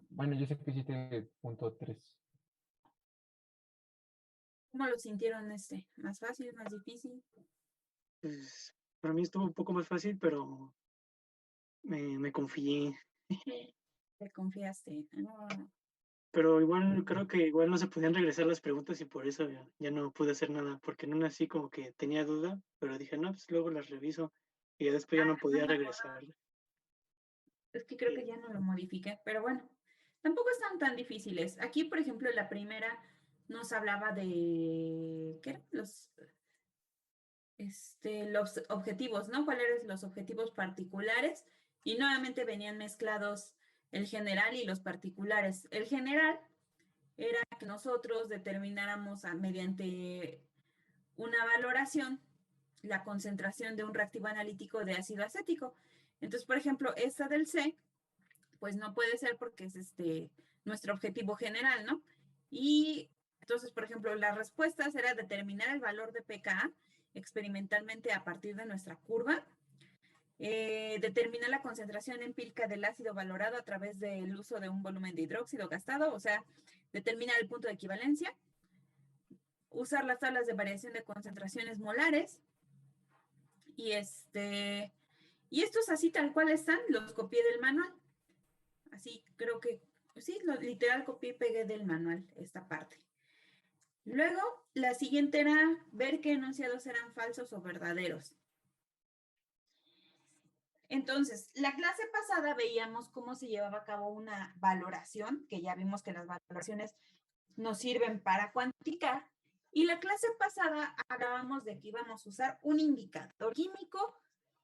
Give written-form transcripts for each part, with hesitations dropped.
Bueno, yo sé que 7.3. ¿Cómo lo sintieron ¿Más fácil, más difícil? Pues para mí estuvo un poco más fácil, pero me confié. Te confiaste. Ah, Pero igual creo que igual no se podían regresar las preguntas y por eso ya no pude hacer nada, porque en una así como que tenía duda, pero dije, no, pues luego las reviso y ya después ya no podía regresar. es que creo que ya no lo modifiqué, pero bueno, tampoco están tan difíciles. Aquí, por ejemplo, la primera nos hablaba de, ¿qué eran? Los objetivos, ¿no? ¿Cuáles eran los objetivos particulares? Y nuevamente venían mezclados el general y los particulares. El general era que nosotros determináramos mediante una valoración la concentración de un reactivo analítico de ácido acético. Entonces, por ejemplo, esta del C, pues no puede ser porque es nuestro objetivo general, ¿no? Y entonces, por ejemplo, las respuestas era determinar el valor de pKa experimentalmente a partir de nuestra curva, determinar la concentración empírica del ácido valorado a través del uso de un volumen de hidróxido gastado, o sea, determinar el punto de equivalencia, usar las tablas de variación de concentraciones molares, y y estos así tal cual están, los copié del manual. Así creo que, sí, literal copié y pegué del manual esta parte. Luego, la siguiente era ver qué enunciados eran falsos o verdaderos. Entonces, la clase pasada veíamos cómo se llevaba a cabo una valoración, que ya vimos que las valoraciones nos sirven para cuantificar. Y la clase pasada hablábamos de que íbamos a usar un indicador químico,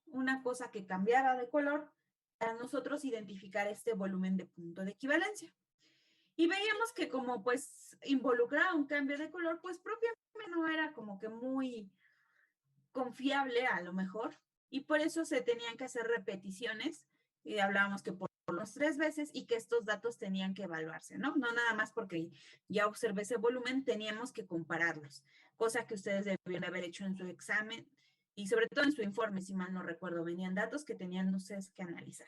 una cosa que cambiara de color, para nosotros identificar este volumen de punto de equivalencia. Y veíamos que como pues involucraba un cambio de color, pues propiamente no era como que muy confiable a lo mejor, y por eso se tenían que hacer repeticiones, y hablábamos que por los 3 veces y que estos datos tenían que evaluarse, ¿no? No nada más porque ya observé ese volumen, teníamos que compararlos, cosa que ustedes debían haber hecho en su examen y sobre todo en su informe, si mal no recuerdo, venían datos que tenían ustedes que analizar.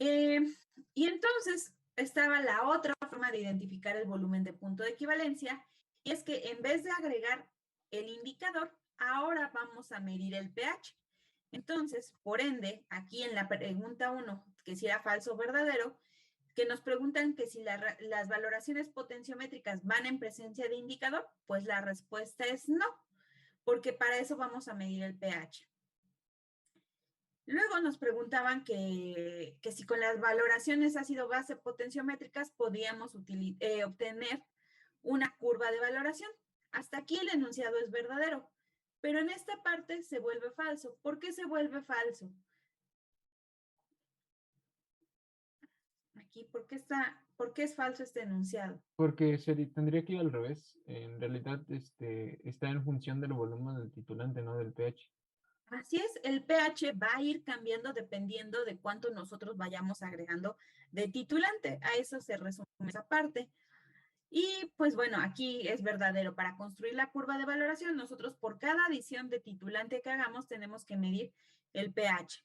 Y entonces estaba la otra forma de identificar el volumen de punto de equivalencia, y es que en vez de agregar el indicador, ahora vamos a medir el pH. Entonces, por ende, aquí en la pregunta 1, que si era falso o verdadero, que nos preguntan que si las valoraciones potenciométricas van en presencia de indicador, pues la respuesta es no, porque para eso vamos a medir el pH. Luego nos preguntaban que si con las valoraciones ácido-base potenciométricas podíamos obtener una curva de valoración. Hasta aquí el enunciado es verdadero, pero en esta parte se vuelve falso. ¿Por qué se vuelve falso? Aquí, ¿por qué es falso este enunciado? Porque tendría que ir al revés. En realidad, está en función del volumen del titulante, no del pH. Así es, el pH va a ir cambiando dependiendo de cuánto nosotros vayamos agregando de titulante. A eso se resume esa parte. Y pues bueno, aquí es verdadero. Para construir la curva de valoración, nosotros por cada adición de titulante que hagamos tenemos que medir el pH.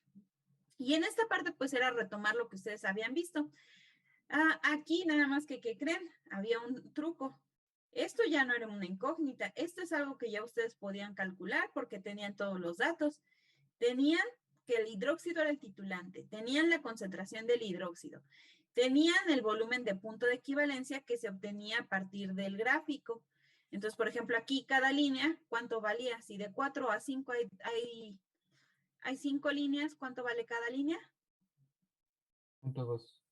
Y en esta parte pues era retomar lo que ustedes habían visto. Aquí nada más que creen, había un truco. Esto ya no era una incógnita, esto es algo que ya ustedes podían calcular porque tenían todos los datos. Tenían que el hidróxido era el titulante, tenían la concentración del hidróxido, tenían el volumen de punto de equivalencia que se obtenía a partir del gráfico. Entonces, por ejemplo, aquí cada línea, ¿cuánto valía? Si de 4 a 5 hay 5 líneas, ¿cuánto vale cada línea? Punto 2.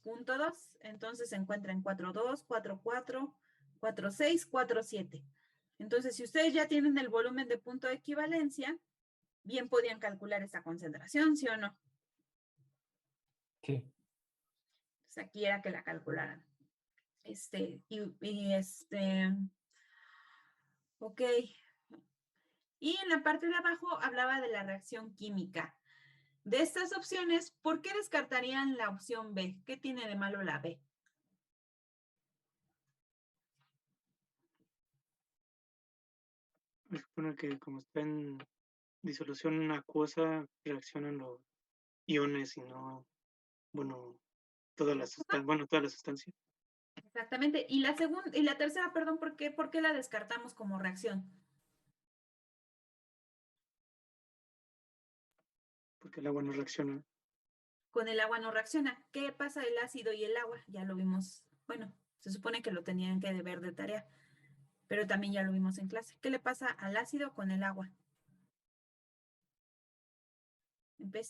Punto 2. Entonces se encuentra en 4.2, 4.4, 4.6, 4.7. Entonces, si ustedes ya tienen el volumen de punto de equivalencia, bien podían calcular esa concentración, ¿sí o no? Sí. Pues aquí era que la calcularan. Ok. Y en la parte de abajo hablaba de la reacción química. De estas opciones, ¿por qué descartarían la opción B? ¿Qué tiene de malo la B? Se supone que como está en disolución acuosa, reaccionan los iones y no, bueno, toda la sustancia, bueno, toda la sustancia. Exactamente. Y la segunda, y la tercera, perdón, ¿por qué la descartamos como reacción? Porque el agua no reacciona. Con el agua no reacciona. ¿Qué pasa el ácido y el agua? Ya lo vimos, bueno, se supone que lo tenían que ver de tarea, pero también ya lo vimos en clase. ¿Qué le pasa al ácido con el agua?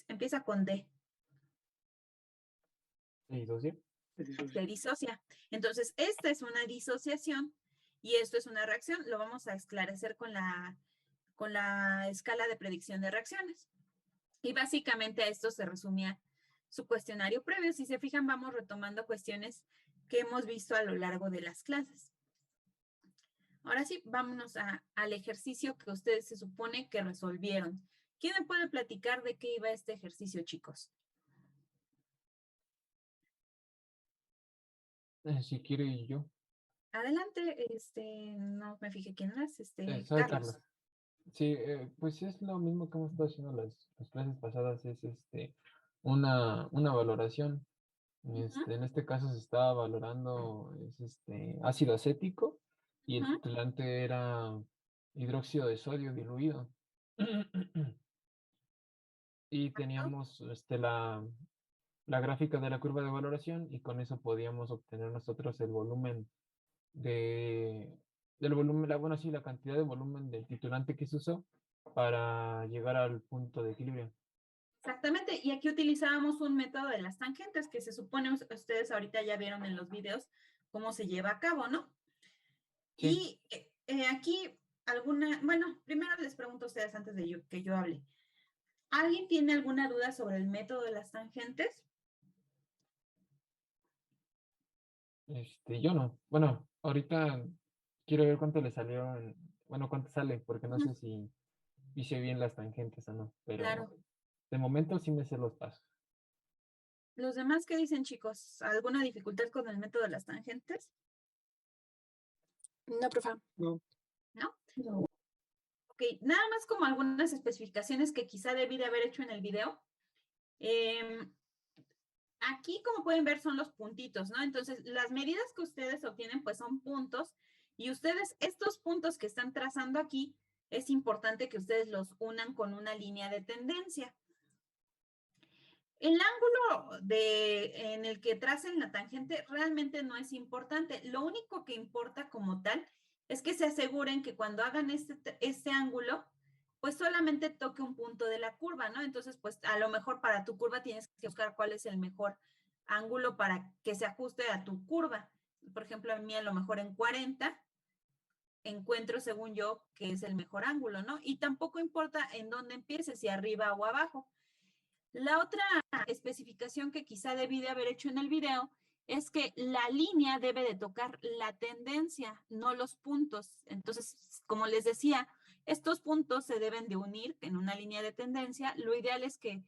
Empieza con D. ¿Disocia? Se disocia. Entonces, esta es una disociación y esto es una reacción. Lo vamos a esclarecer con la escala de predicción de reacciones. Y básicamente a esto se resumía su cuestionario previo. Si se fijan, vamos retomando cuestiones que hemos visto a lo largo de las clases. Ahora sí, vámonos al ejercicio que ustedes se supone que resolvieron. ¿Quién me puede platicar de qué iba este ejercicio, chicos? Si quiere yo. Adelante, no me fijé quién es, Soy Carlos. Carlos. Sí, pues es lo mismo que hemos estado haciendo las clases pasadas, es una valoración. En este caso se estaba valorando ácido acético y el titulante era hidróxido de sodio diluido. Y teníamos la gráfica de la curva de valoración y con eso podíamos obtener nosotros el volumen del volumen, bueno, sí, la cantidad de volumen del titulante que se usó para llegar al punto de equilibrio. Exactamente, y aquí utilizábamos un método de las tangentes que se supone ustedes ahorita ya vieron en los videos cómo se lleva a cabo, ¿no? Sí. Y aquí bueno, primero les pregunto a ustedes antes de que yo hable. ¿Alguien tiene alguna duda sobre el método de las tangentes? Yo no. Bueno, ahorita quiero ver cuánto le salió, bueno, cuánto sale, porque no sé si hice bien las tangentes o no, pero Claro. de momento sí me sé los pasos. ¿Los demás qué dicen, chicos? ¿Alguna dificultad con el método de las tangentes? No, profe. No. ¿No? No. Ok, nada más como algunas especificaciones que quizá debí de haber hecho en el video. Aquí, como pueden ver, son los puntitos, ¿no? Entonces, las medidas que ustedes obtienen, pues son puntos, y ustedes, estos puntos que están trazando aquí, es importante que ustedes los unan con una línea de tendencia. El ángulo en el que tracen la tangente realmente no es importante. Lo único que importa como tal es que se aseguren que cuando hagan este ángulo, pues solamente toque un punto de la curva, ¿no? Entonces, pues a lo mejor para tu curva tienes que buscar cuál es el mejor ángulo para que se ajuste a tu curva. Por ejemplo, a mí a lo mejor en 40 encuentro, según yo, que es el mejor ángulo, ¿no? Y tampoco importa en dónde empieces, si arriba o abajo. La otra especificación que quizá debí de haber hecho en el video es que la línea debe de tocar la tendencia, no los puntos. Entonces, como les decía, estos puntos se deben de unir en una línea de tendencia. Lo ideal es que,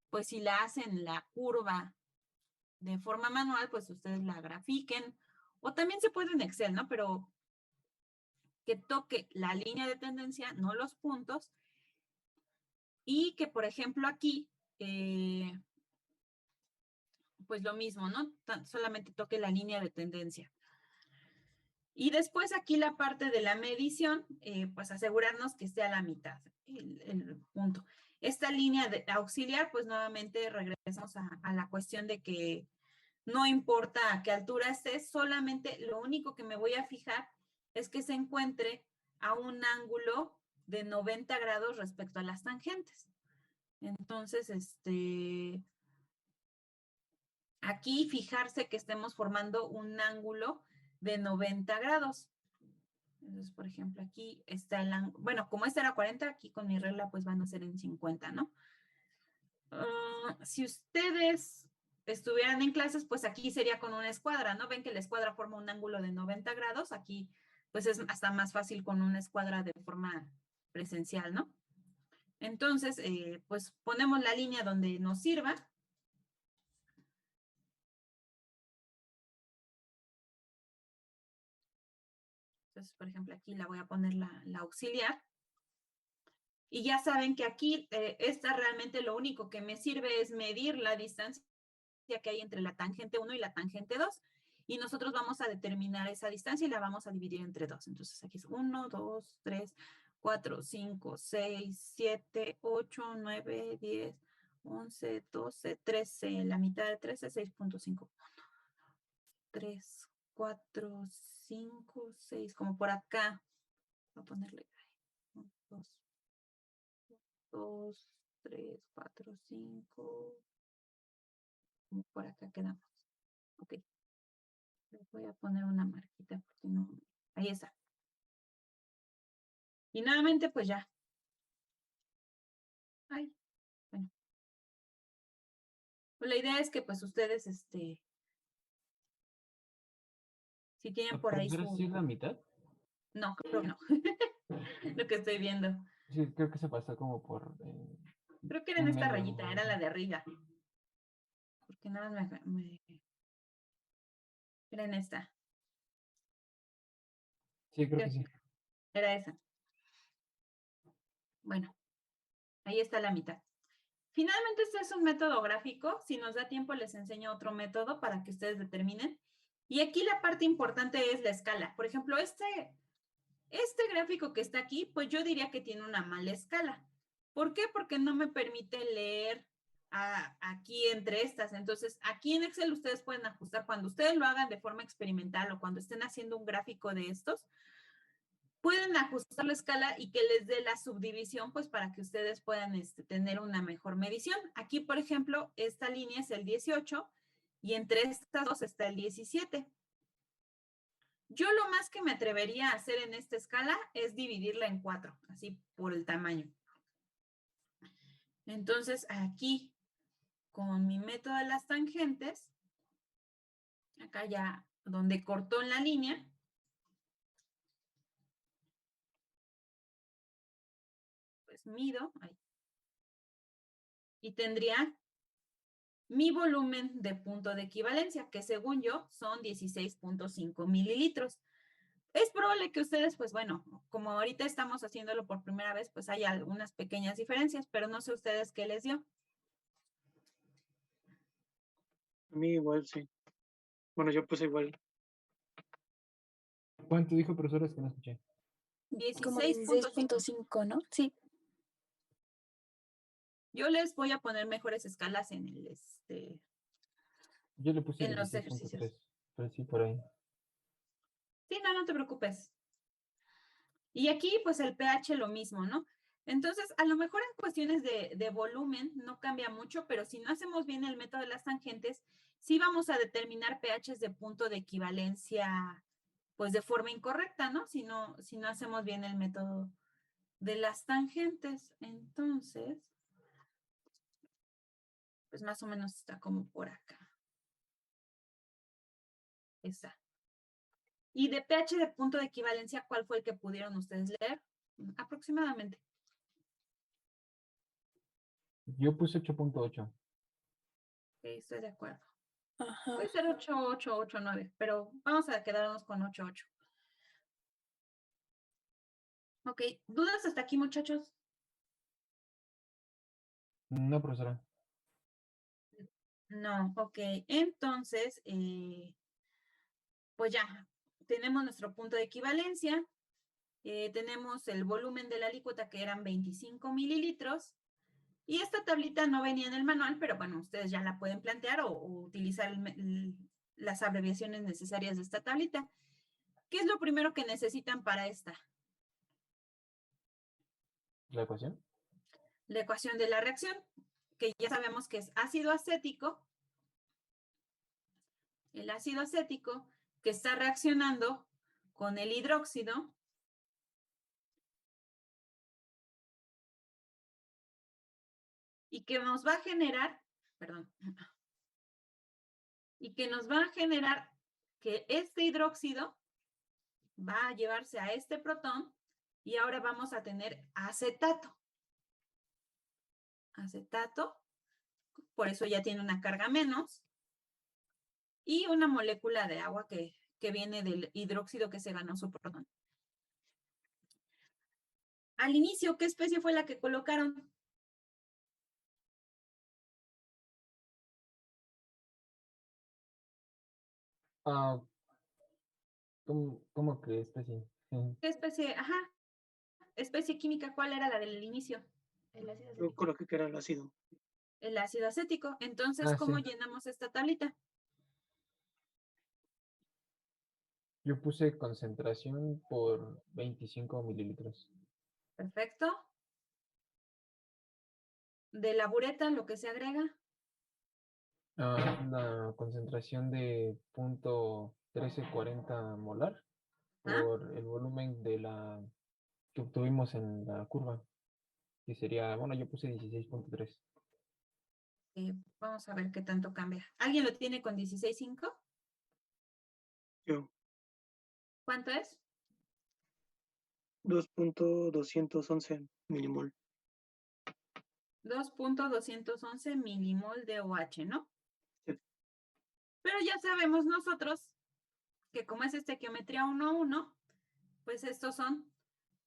pues si la hacen la curva de forma manual, pues ustedes la grafiquen. O también se puede en Excel, ¿no? Pero que toque la línea de tendencia, no los puntos. Y que, por ejemplo, aquí pues lo mismo, ¿no? Solamente toque la línea de tendencia. Y después aquí la parte de la medición, pues asegurarnos que esté a la mitad el punto. Esta línea de auxiliar, pues nuevamente regresamos a la cuestión de que no importa a qué altura esté, solamente lo único que me voy a fijar es que se encuentre a un ángulo de 90 grados respecto a las tangentes. Entonces, aquí fijarse que estemos formando un ángulo de 90 grados. Entonces, por ejemplo, aquí está el ángulo, bueno, como este era 40, aquí con mi regla pues van a ser en 50, ¿no? Si ustedes estuvieran en clases, pues aquí sería con una escuadra, ¿no? Ven que la escuadra forma un ángulo de 90 grados, aquí pues es hasta más fácil con una escuadra de forma presencial, ¿no? Entonces, pues ponemos la línea donde nos sirva. Entonces, por ejemplo, aquí la voy a poner la auxiliar. Y ya saben que aquí esta realmente lo único que me sirve es medir la distancia que hay entre la tangente 1 y la tangente 2. Y nosotros vamos a determinar esa distancia y la vamos a dividir entre 2. Entonces aquí es 1, 2, 3, 4, 5, 6, 7, 8, 9, 10, 11, 12, 13. La mitad de 13 es 6.5. 3, 4, 5, 6, como por acá. Voy a ponerle 2, 3, 4, 5. Como por acá quedamos. Ok. Le voy a poner una marquita porque no. Ahí está. Y nuevamente, pues ya. Ay, bueno. Pues la idea es que pues ustedes, si tienen por ahí ¿Profesora, sí es la su... mitad? No, creo que no. Lo que estoy viendo. Sí, creo que se pasó como por Creo que era en un esta medio. rayita, era la de arriba. Porque nada más era en esta. Sí, creo que sí. Era esa. Bueno, ahí está la mitad. Finalmente, este es un método gráfico. Si nos da tiempo, les enseño otro método para que ustedes determinen. Y aquí la parte importante es la escala. Por ejemplo, este gráfico que está aquí, pues yo diría que tiene una mala escala. ¿Por qué? Porque no me permite leer aquí entre estas. Entonces, aquí en Excel ustedes pueden ajustar cuando ustedes lo hagan de forma experimental o cuando estén haciendo un gráfico de estos, pueden ajustar la escala y que les dé la subdivisión, pues para que ustedes puedan tener una mejor medición. Aquí, por ejemplo, esta línea es el 18 y entre estas dos está el 17. Yo lo más que me atrevería a hacer en esta escala es dividirla en 4, así por el tamaño. Entonces, aquí, con mi método de las tangentes, acá ya donde cortó en la línea, pues mido, ahí, y tendría mi volumen de punto de equivalencia, que según yo son 16.5 mililitros. Es probable que ustedes, pues bueno, como ahorita estamos haciéndolo por primera vez, pues hay algunas pequeñas diferencias, pero no sé ustedes qué les dio. A mí igual, sí. Bueno, yo puse igual. ¿Cuánto dijo, profesora? Es que no escuché. Como 16.5. 16.5, ¿no? Sí. Yo les voy a poner mejores escalas en el, Yo le puse en los 16.3, ejercicios. pero sí por ahí. Sí, no te preocupes. Y aquí, pues el pH lo mismo, ¿no? Entonces, a lo mejor en cuestiones de volumen no cambia mucho, pero si no hacemos bien el método de las tangentes, sí vamos a determinar pHs de punto de equivalencia, pues de forma incorrecta, ¿no? Si no hacemos bien el método de las tangentes. Entonces, pues más o menos está como por acá. Esa. Y de pH de punto de equivalencia, ¿cuál fue el que pudieron ustedes leer? Aproximadamente. Yo puse 8.8. Sí, estoy de acuerdo. Ajá. Puede ser 8, 8, 8, 9, pero vamos a quedarnos con 8, 8. Ok, ¿dudas hasta aquí, muchachos? No, profesora. No, ok. Entonces, pues ya, tenemos nuestro punto de equivalencia, tenemos el volumen de la alícuota que eran 25 mililitros, y esta tablita no venía en el manual, pero bueno, ustedes ya la pueden plantear o utilizar las abreviaciones necesarias de esta tablita. ¿Qué es lo primero que necesitan para esta? ¿La ecuación? La ecuación de la reacción, que ya sabemos que es ácido acético. El ácido acético que está reaccionando con el hidróxido y que nos va a generar, perdón, y que nos va a generar que este hidróxido va a llevarse a este protón y ahora vamos a tener acetato. Acetato, por eso ya tiene una carga menos, y una molécula de agua que viene del hidróxido que se ganó su protón. Al inicio, ¿qué especie fue la que colocaron? Ah, ¿cómo que especie? Sí. ¿Qué especie? Ajá, especie química, ¿cuál era la del inicio? El ácido Yo acético. creo que era el ácido. El ácido acético. Entonces, Ah, ¿cómo sí. llenamos esta tablita? Yo puse concentración por 25 mililitros. Perfecto. De la bureta, lo que se agrega. Una concentración de 0.1340 molar ¿Ah? por el volumen de la que obtuvimos en la curva, que sería, bueno, yo puse 16.3. Vamos a ver qué tanto cambia. ¿Alguien lo tiene con 16.5? Yo, ¿Cuánto es? 2.211 milimol. 2.211 milimol de OH, ¿no? Sí. Pero ya sabemos nosotros que como es estequiometría 1:1, pues estos son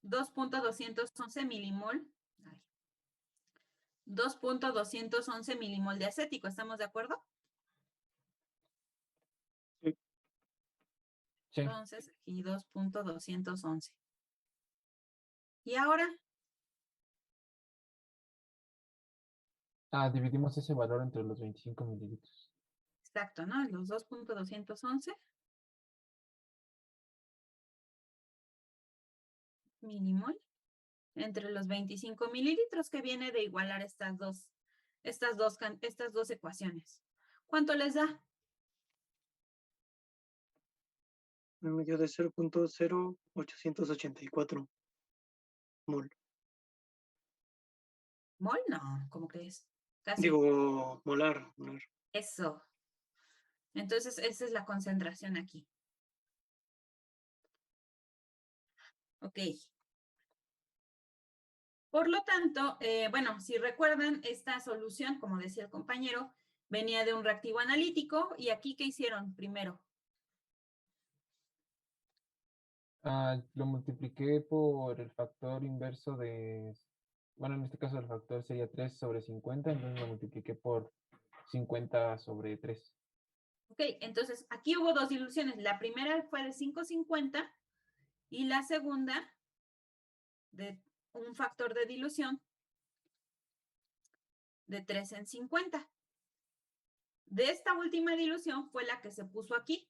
2.211 milimol. 2.211 milimol de acético, ¿estamos de acuerdo? Sí. Sí. Entonces, aquí 2.211. ¿Y ahora? Dividimos ese valor entre los 25 mililitros. Exacto, ¿no? Los 2.211 milimol entre los 25 mililitros, que viene de igualar estas dos ecuaciones. ¿Cuánto les da? Me dio de 0.0884 mol. ¿Mol? No, ¿cómo crees? Casi. Digo, molar. Eso. Entonces, esa es la concentración aquí. Ok. Por lo tanto, bueno, si recuerdan, esta solución, como decía el compañero, venía de un reactivo analítico. ¿Y aquí qué hicieron primero? Lo multipliqué por el factor inverso de, bueno, en este caso el factor sería 3/50, entonces lo multipliqué por 50/3. Ok, entonces aquí hubo dos diluciones. La primera fue de 550 y la segunda de un factor de dilución de 3/50. De esta última dilución fue la que se puso aquí.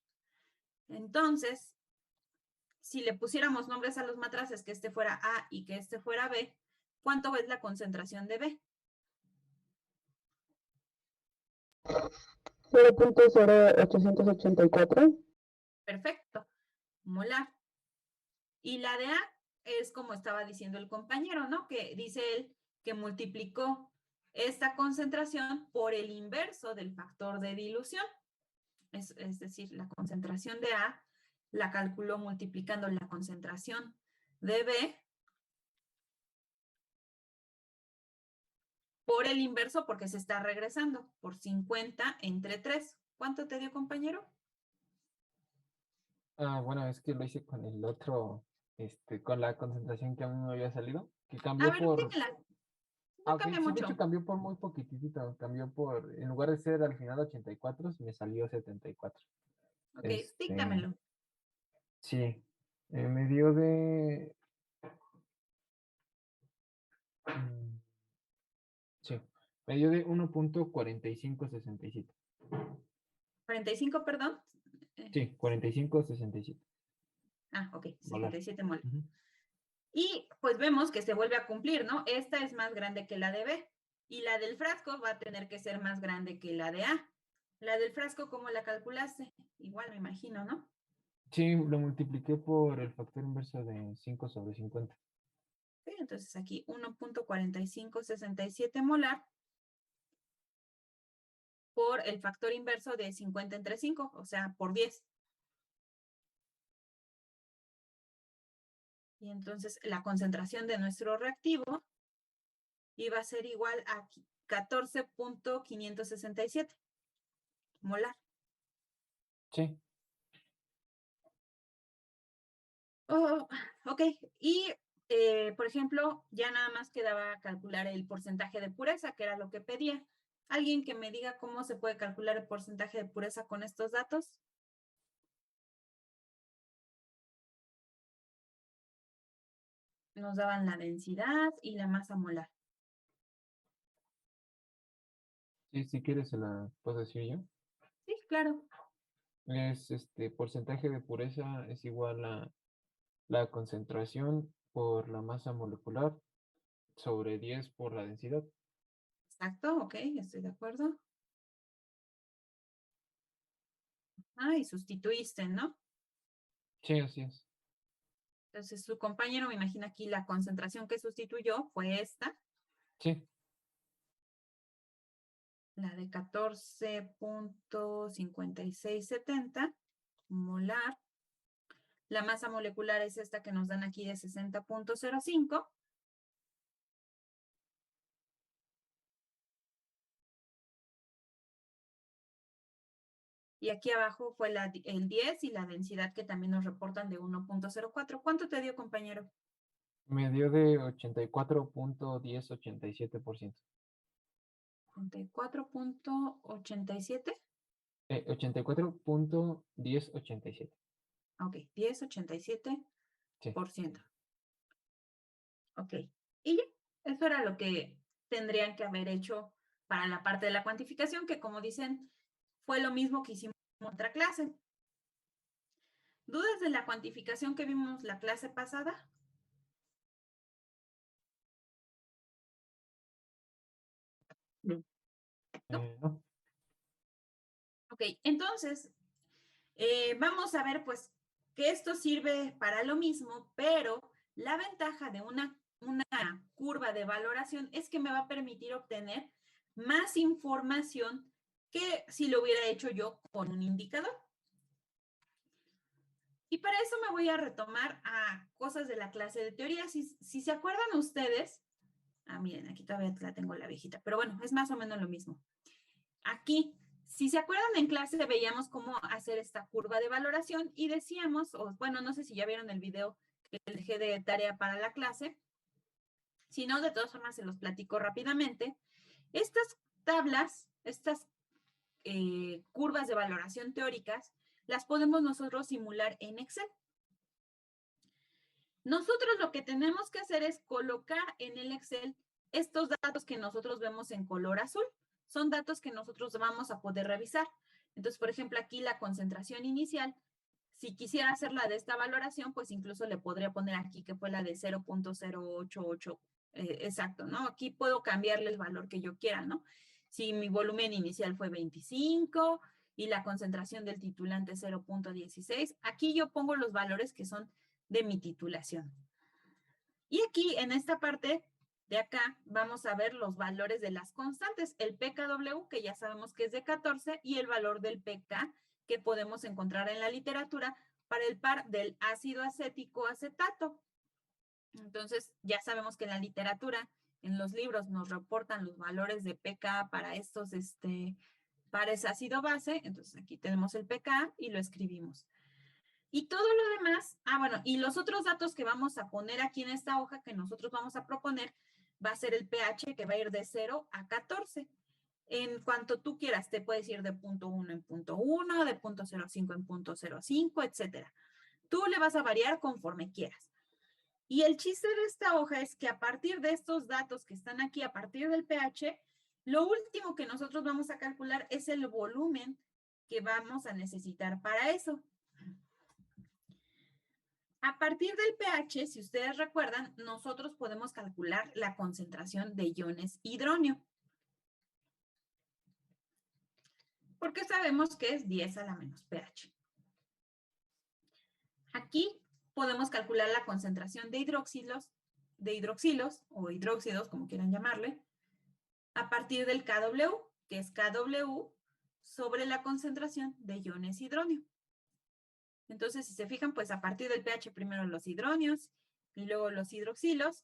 Entonces, si le pusiéramos nombres a los matraces, que este fuera A y que este fuera B, ¿cuánto es la concentración de B? 0.0884. Perfecto, molar. Y la de A es como estaba diciendo el compañero, ¿no? Que dice él que multiplicó esta concentración por el inverso del factor de dilución. Es decir, la concentración de A la calculó multiplicando la concentración de B por el inverso porque se está regresando, por 50 entre 3. ¿Cuánto te dio, compañero? Bueno, es que lo hice con el otro, con la concentración que a mí me había salido, que A cambió ver, por... dímela. No Ok, cambia sí, de hecho mucho. cambió por muy poquitito, cambió por, en lugar de ser al final 84, me salió 74. Ok, Este, díctamelo. sí, me dio de... sí, me dio de 1.4567. 45, perdón. Sí, 4567. Ok, Molar. 77 mol. Ujú. Y pues vemos que se vuelve a cumplir, ¿no? Esta es más grande que la de B. Y la del frasco va a tener que ser más grande que la de A. La del frasco, ¿cómo la calculaste? Igual me imagino, ¿no? Sí, lo multipliqué por el factor inverso de 5/50. Sí, entonces aquí 1.4567 molar por el factor inverso de 50 entre 5, o sea, por 10. Y entonces la concentración de nuestro reactivo iba a ser igual a 14.567 molar. Sí. Ok, y por ejemplo, ya nada más quedaba calcular el porcentaje de pureza, que era lo que pedía. ¿Alguien que me diga cómo se puede calcular el porcentaje de pureza con estos datos? Nos daban la densidad y la masa molar. Sí, si quieres se la puedo decir yo. Sí, claro. Es porcentaje de pureza es igual a la concentración por la masa molecular sobre 10 por la densidad. Exacto, ok, estoy de acuerdo. Ah, y sustituiste, ¿no? Sí, así es. Entonces, su compañero, me imagino aquí la concentración que sustituyó fue esta, Sí, la de 14.5670 molar. La masa molecular es esta que nos dan aquí de 60.05. Y aquí abajo fue el 10 y la densidad que también nos reportan de 1.04. ¿Cuánto te dio, compañero? me dio de 84.1087%. 84.87. 84.1087. Ok, 10,87%. Sí. Ok. Y ya, eso era lo que tendrían que haber hecho para la parte de la cuantificación, que como dicen, fue lo mismo que hicimos en otra clase. ¿Dudas de la cuantificación que vimos la clase pasada? No. No. Ok, entonces, vamos a ver pues que esto sirve para lo mismo, pero la ventaja de una curva de valoración es que me va a permitir obtener más información que si lo hubiera hecho yo con un indicador. Y para eso me voy a retomar a cosas de la clase de teoría. Si se acuerdan ustedes, miren, aquí todavía la tengo la viejita, pero bueno, es más o menos lo mismo. Aquí, si se acuerdan en clase veíamos cómo hacer esta curva de valoración y decíamos, o bueno, no sé si ya vieron el video que les dejé de tarea para la clase, si no, de todas formas se los platico rápidamente. Estas tablas, estas curvas de valoración teóricas, las podemos nosotros simular en Excel. Nosotros lo que tenemos que hacer es colocar en el Excel estos datos que nosotros vemos en color azul. Son datos que nosotros vamos a poder revisar. Entonces, por ejemplo, aquí la concentración inicial, si quisiera hacer la de esta valoración, pues incluso le podría poner aquí que fue la de 0.088, exacto, ¿no? Aquí puedo cambiarle el valor que yo quiera, ¿no? Si mi volumen inicial fue 25 y la concentración del titulante 0.16, aquí yo pongo los valores que son de mi titulación. Y aquí, en esta parte de acá, vamos a ver los valores de las constantes. El pKw, que ya sabemos que es de 14, y el valor del pK, que podemos encontrar en la literatura para el par del ácido acético acetato. Entonces, ya sabemos que en la literatura, en los libros, nos reportan los valores de pK para estos pares ácido base. Entonces, aquí tenemos el pK y lo escribimos. Y todo lo demás, bueno, y los otros datos que vamos a poner aquí en esta hoja que nosotros vamos a proponer, va a ser el pH que va a ir de 0 a 14. En cuanto tú quieras, te puedes ir de 0.1 en 0.1, de 0.05 en 0.05, etcétera. Tú le vas a variar conforme quieras. Y el chiste de esta hoja es que a partir de estos datos que están aquí, a partir del pH, lo último que nosotros vamos a calcular es el volumen que vamos a necesitar para eso. A partir del pH, si ustedes recuerdan, nosotros podemos calcular la concentración de iones hidróneo. Porque sabemos que es 10 a la menos pH. Aquí podemos calcular la concentración de hidroxilos o hidróxidos, como quieran llamarle, a partir del Kw, que es Kw sobre la concentración de iones hidróneo. Entonces, si se fijan, pues a partir del pH primero los hidronios y luego los hidroxilos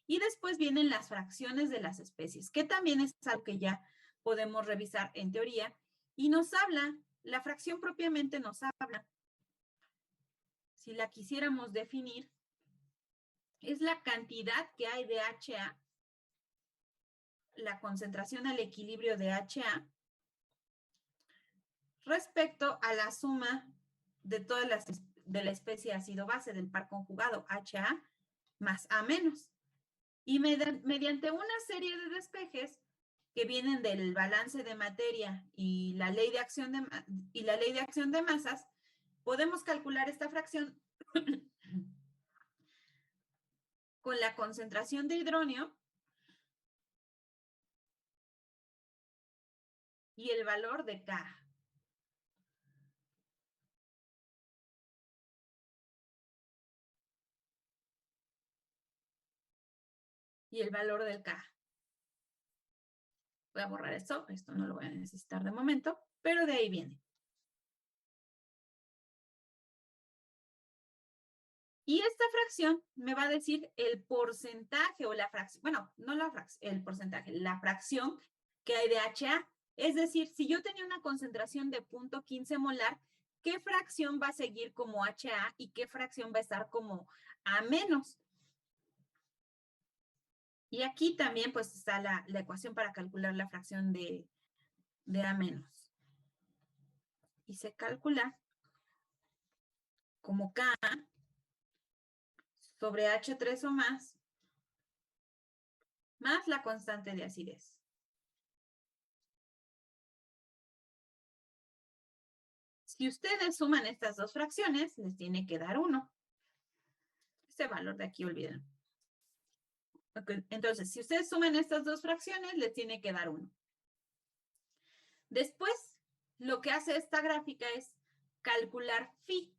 y después vienen las fracciones de las especies, que también es algo que ya podemos revisar en teoría y nos habla, la fracción propiamente nos habla, si la quisiéramos definir, es la cantidad que hay de HA, la concentración al equilibrio de HA respecto a la suma de todas las de la especie ácido base del par conjugado HA más A menos. Y mediante una serie de despejes que vienen del balance de materia y la ley de acción de masas, podemos calcular esta fracción con la concentración de hidronio y el valor de K. Y el valor del K. Voy a borrar esto no lo voy a necesitar de momento, pero de ahí viene. Y esta fracción me va a decir el porcentaje o la fracción, bueno, no la fracción, el porcentaje, la fracción que hay de HA. Es decir, si yo tenía una concentración de 0.15 molar, ¿qué fracción va a seguir como HA y qué fracción va a estar como A menos? Y aquí también pues está la ecuación para calcular la fracción de A menos. Y se calcula como K sobre H3 o más la constante de acidez. Si ustedes suman estas dos fracciones, les tiene que dar 1. Este valor de aquí, olvídenlo. Okay. Entonces, si ustedes suman estas dos fracciones, les tiene que dar 1. Después, lo que hace esta gráfica es calcular phi.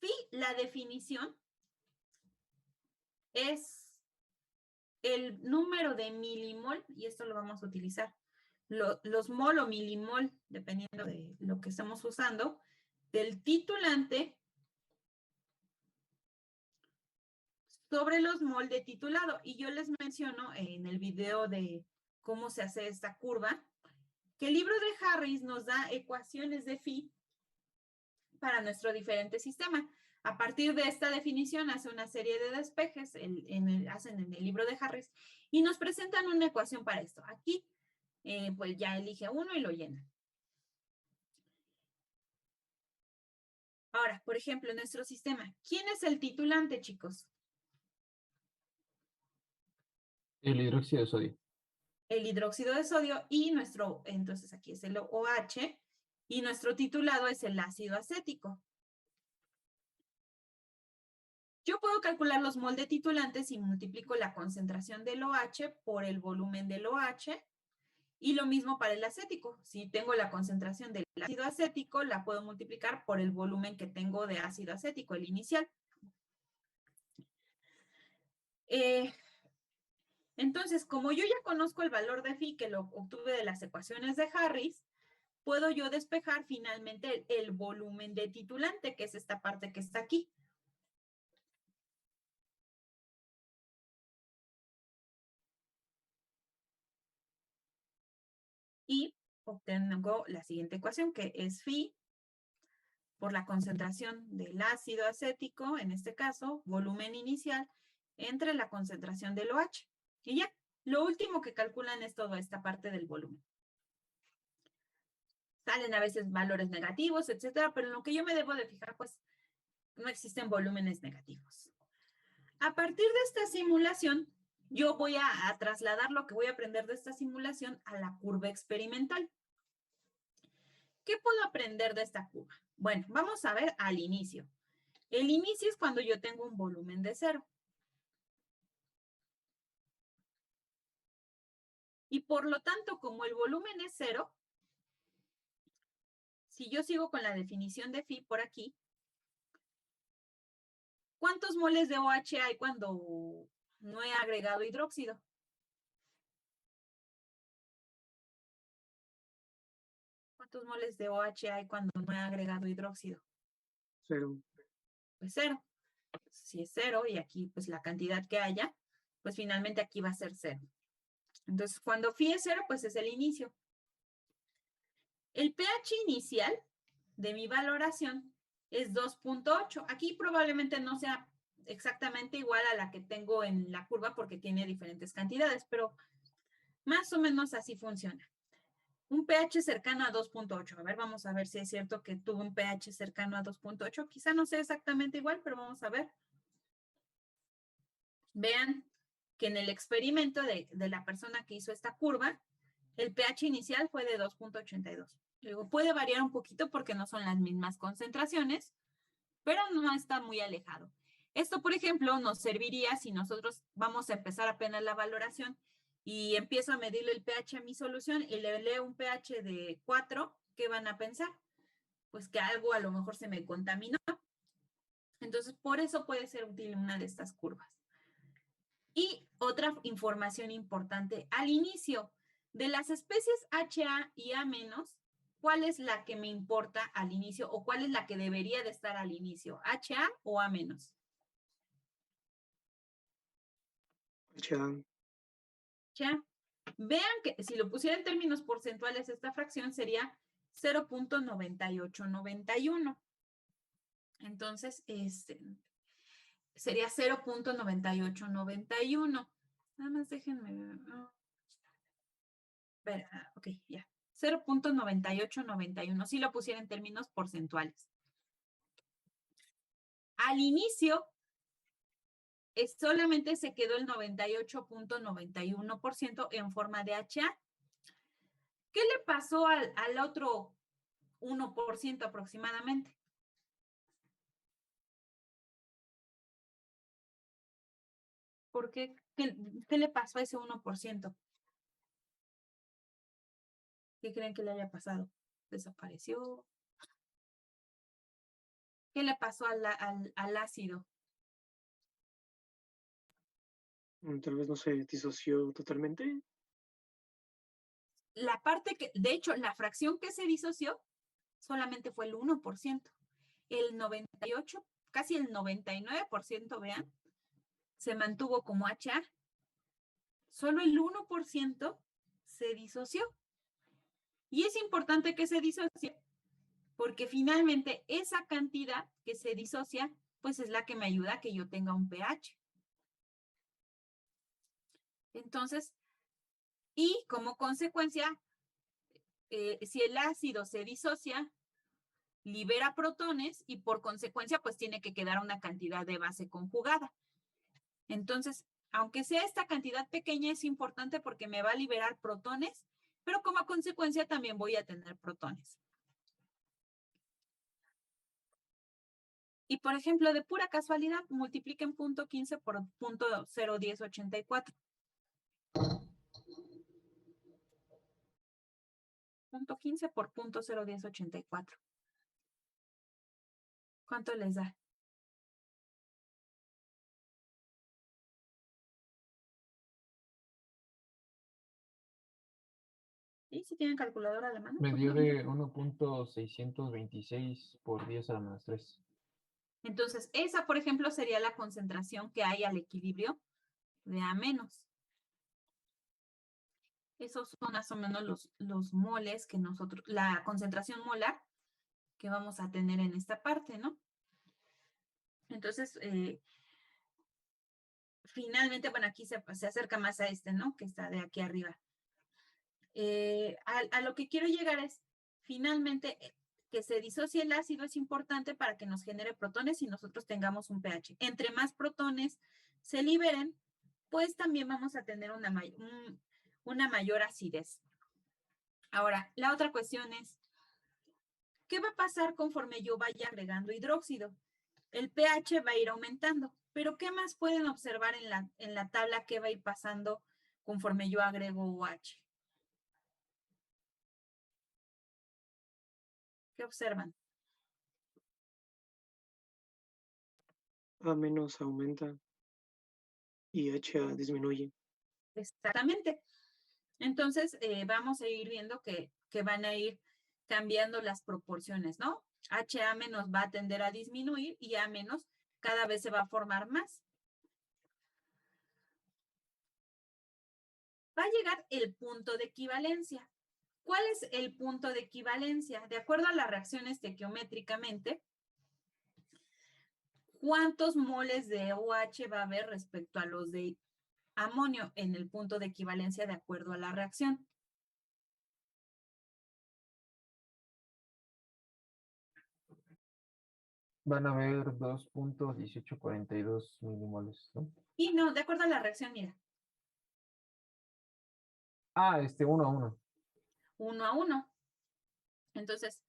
Phi, la definición, es el número de milimol, y esto lo vamos a utilizar. Los mol o milimol, dependiendo de lo que estamos usando, del titulante sobre los mol de titulado. Y yo les menciono en el video de cómo se hace esta curva, que el libro de Harris nos da ecuaciones de phi para nuestro diferente sistema. A partir de esta definición hace una serie de despejes, hacen en el libro de Harris, y nos presentan una ecuación para esto. Aquí, pues ya elige uno y lo llena. Ahora, por ejemplo, en nuestro sistema, ¿quién es el titulante, chicos? El hidróxido de sodio. El hidróxido de sodio y entonces aquí es el OH, y nuestro titulado es el ácido acético. Yo puedo calcular los mol de titulantes y multiplico la concentración del OH por el volumen del OH, y lo mismo para el acético. Si tengo la concentración del ácido acético, la puedo multiplicar por el volumen que tengo de ácido acético, el inicial. Entonces, como yo ya conozco el valor de phi, que lo obtuve de las ecuaciones de Harris, puedo yo despejar finalmente el volumen de titulante, que es esta parte que está aquí. Y obtengo la siguiente ecuación, que es phi por la concentración del ácido acético, en este caso, volumen inicial, entre la concentración del OH. Y ya, lo último que calculan es toda esta parte del volumen. Salen a veces valores negativos, etcétera, pero en lo que yo me debo de fijar, pues, no existen volúmenes negativos. A partir de esta simulación, yo voy a trasladar lo que voy a aprender de esta simulación a la curva experimental. ¿Qué puedo aprender de esta curva? Bueno, vamos a ver al inicio. El inicio es cuando yo tengo un volumen de 0. Y por lo tanto, como el volumen es 0, si yo sigo con la definición de phi por aquí, ¿cuántos moles de OH hay cuando no he agregado hidróxido? ¿Cuántos moles de OH hay cuando no he agregado hidróxido? 0. Pues 0. Si es 0 y aquí pues la cantidad que haya, pues finalmente aquí va a ser 0. Entonces, cuando phi es 0, pues es el inicio. El pH inicial de mi valoración es 2.8. Aquí probablemente no sea exactamente igual a la que tengo en la curva porque tiene diferentes cantidades, pero más o menos así funciona. Un pH cercano a 2.8. A ver, vamos a ver si es cierto que tuvo un pH cercano a 2.8. Quizá no sea exactamente igual, pero vamos a ver. Vean que en el experimento de la persona que hizo esta curva, el pH inicial fue de 2.82. Luego puede variar un poquito porque no son las mismas concentraciones, pero no está muy alejado. Esto, por ejemplo, nos serviría si nosotros vamos a empezar apenas la valoración y empiezo a medirle el pH a mi solución y le leo un pH de 4, ¿qué van a pensar? Pues que algo a lo mejor se me contaminó. Entonces, por eso puede ser útil una de estas curvas. Y otra información importante, al inicio de las especies HA y A-, ¿cuál es la que me importa al inicio o cuál es la que debería de estar al inicio? ¿HA o A-? HA. HA. Vean que si lo pusiera en términos porcentuales, esta fracción sería 0.9891. Entonces, sería 0.9891. Nada más déjenme ver. Ok, ya. 0.9891, si lo pusiera en términos porcentuales. Al inicio, solamente se quedó el 98.91% en forma de HA. ¿Qué le pasó al otro 1% aproximadamente? ¿Por qué? ¿Qué le pasó a ese 1%? ¿Qué creen que le haya pasado? ¿Desapareció? ¿Qué le pasó al ácido? Tal vez no se disoció totalmente. La parte que, de hecho, la fracción que se disoció solamente fue el 1%. El 98%, casi el 99%, vean, se mantuvo como HA. Solo el 1% se disoció. Y es importante que se disocie porque finalmente esa cantidad que se disocia, pues es la que me ayuda a que yo tenga un pH. Entonces, y como consecuencia, si el ácido se disocia, libera protones y por consecuencia, pues tiene que quedar una cantidad de base conjugada. Entonces, aunque sea esta cantidad pequeña, es importante porque me va a liberar protones, pero como consecuencia también voy a tener protones. Y por ejemplo, de pura casualidad, multipliquen 0.15 por 0.01084. 0.15 por 0.01084. ¿Cuánto les da? ¿Y si tienen calculadora a la mano? Me dio de 1.626 por 10⁻3. Entonces, esa, por ejemplo, sería la concentración que hay al equilibrio de A-. Esos son más o menos los moles que nosotros, la concentración molar que vamos a tener en esta parte, ¿no? Entonces, finalmente, bueno, aquí se acerca más a ¿no? Que está de aquí arriba. A lo que quiero llegar es, finalmente, que se disocie el ácido es importante para que nos genere protones y nosotros tengamos un pH. Entre más protones se liberen, pues también vamos a tener una mayor acidez. Ahora, la otra cuestión es, ¿qué va a pasar conforme yo vaya agregando hidróxido? El pH va a ir aumentando, pero ¿qué más pueden observar en la tabla que va a ir pasando conforme yo agrego OH? ¿Qué observan? A- aumenta y HA disminuye. Exactamente. Entonces, vamos a ir viendo que van a ir cambiando las proporciones, ¿no? HA- va a tender a disminuir y A- cada vez se va a formar más. Va a llegar el punto de equivalencia. ¿Cuál es el punto de equivalencia? De acuerdo a las reacciones estequiométricamente, ¿cuántos moles de OH va a haber respecto a los de amonio en el punto de equivalencia de acuerdo a la reacción? van a haber 2.1842 milimoles, ¿no? Y no, de acuerdo a la reacción, mira, Ah, 1 a 1. 1 a 1. Entonces,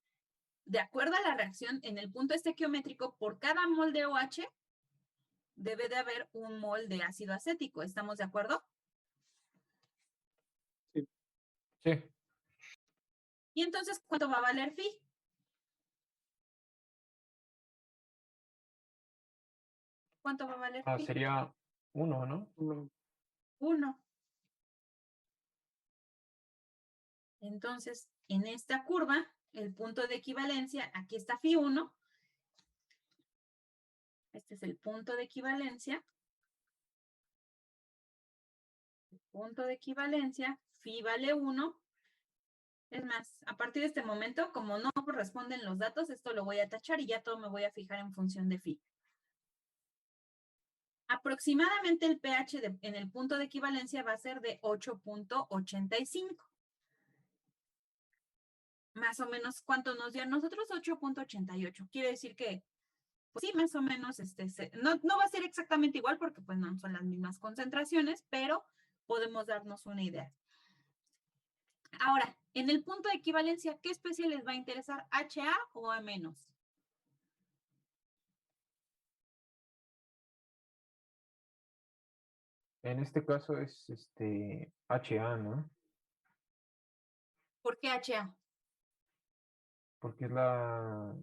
de acuerdo a la reacción, en el punto estequiométrico, por cada mol de OH, debe de haber un mol de ácido acético. ¿Estamos de acuerdo? Sí. Y entonces, ¿cuánto va a valer phi? ¿Cuánto va a valer phi? Sería 1, ¿no? 1. Entonces, en esta curva, el punto de equivalencia, aquí está phi 1. Este es el punto de equivalencia. El punto de equivalencia, phi vale 1. Es más, a partir de este momento, como no corresponden los datos, esto lo voy a tachar y ya todo me voy a fijar en función de phi. Aproximadamente el pH en el punto de equivalencia va a ser de 8.85. Más o menos, ¿cuánto nos dio a nosotros? 8.88. Quiere decir que, pues sí, más o menos, no va a ser exactamente igual porque pues no son las mismas concentraciones, pero podemos darnos una idea. Ahora, en el punto de equivalencia, ¿qué especie les va a interesar? ¿HA o A-? En este caso es HA, ¿no? ¿Por qué HA? Porque es la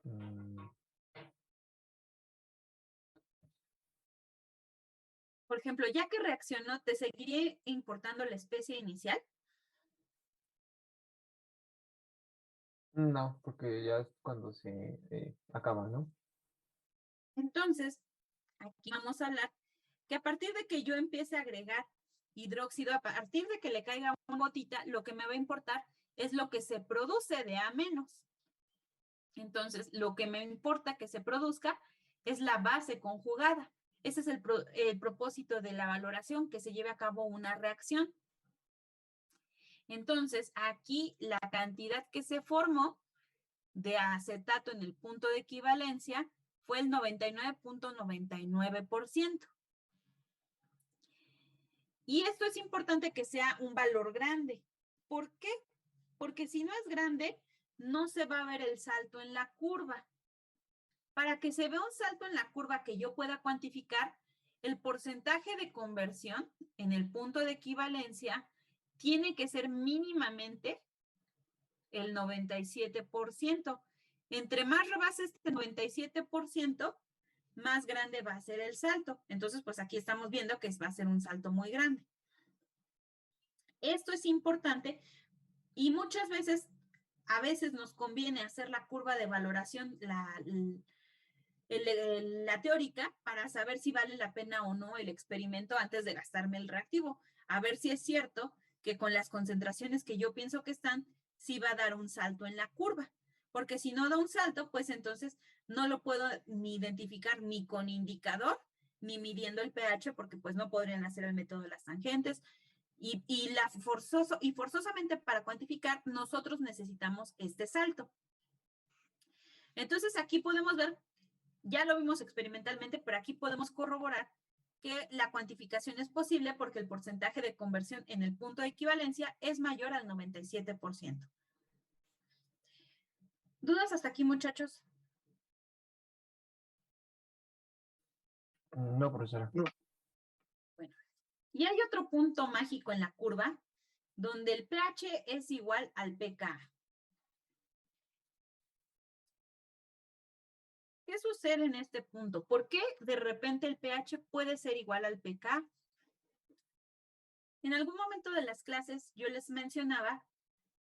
mm, Por ejemplo, ya que reaccionó, ¿te seguiría importando la especie inicial? no, porque ya es cuando se acaba, ¿no? Entonces, aquí vamos a hablar que a partir de que yo empiece a agregar hidróxido, a partir de que le caiga una gotita, lo que me va a importar es lo que se produce de A-. Entonces, lo que me importa que se produzca es la base conjugada. Ese es el propósito de la valoración, que se lleve a cabo una reacción. Entonces, aquí la cantidad que se formó de acetato en el punto de equivalencia fue el 99.99%. Y esto es importante que sea un valor grande. ¿Por qué? Porque si no es grande, no se va a ver el salto en la curva. Para que se vea un salto en la curva que yo pueda cuantificar, el porcentaje de conversión en el punto de equivalencia tiene que ser mínimamente el 97%. Entre más rebase este 97%, más grande va a ser el salto. Entonces, pues aquí estamos viendo que va a ser un salto muy grande. Esto es importante y muchas veces, a veces nos conviene hacer la curva de valoración, la teórica, para saber si vale la pena o no el experimento antes de gastarme el reactivo. A ver si es cierto que con las concentraciones que yo pienso que están, sí va a dar un salto en la curva. Porque si no da un salto, pues entonces no lo puedo ni identificar ni con indicador, ni midiendo el pH, porque pues no podrían hacer el método de las tangentes. Y forzosamente para cuantificar, nosotros necesitamos este salto. Entonces aquí podemos ver, ya lo vimos experimentalmente, pero aquí podemos corroborar que la cuantificación es posible porque el porcentaje de conversión en el punto de equivalencia es mayor al 97%. ¿Dudas hasta aquí, muchachos? No, profesora. No. Bueno, y hay otro punto mágico en la curva donde el pH es igual al pKa. ¿Qué sucede en este punto? ¿Por qué de repente el pH puede ser igual al pKa? En algún momento de las clases yo les mencionaba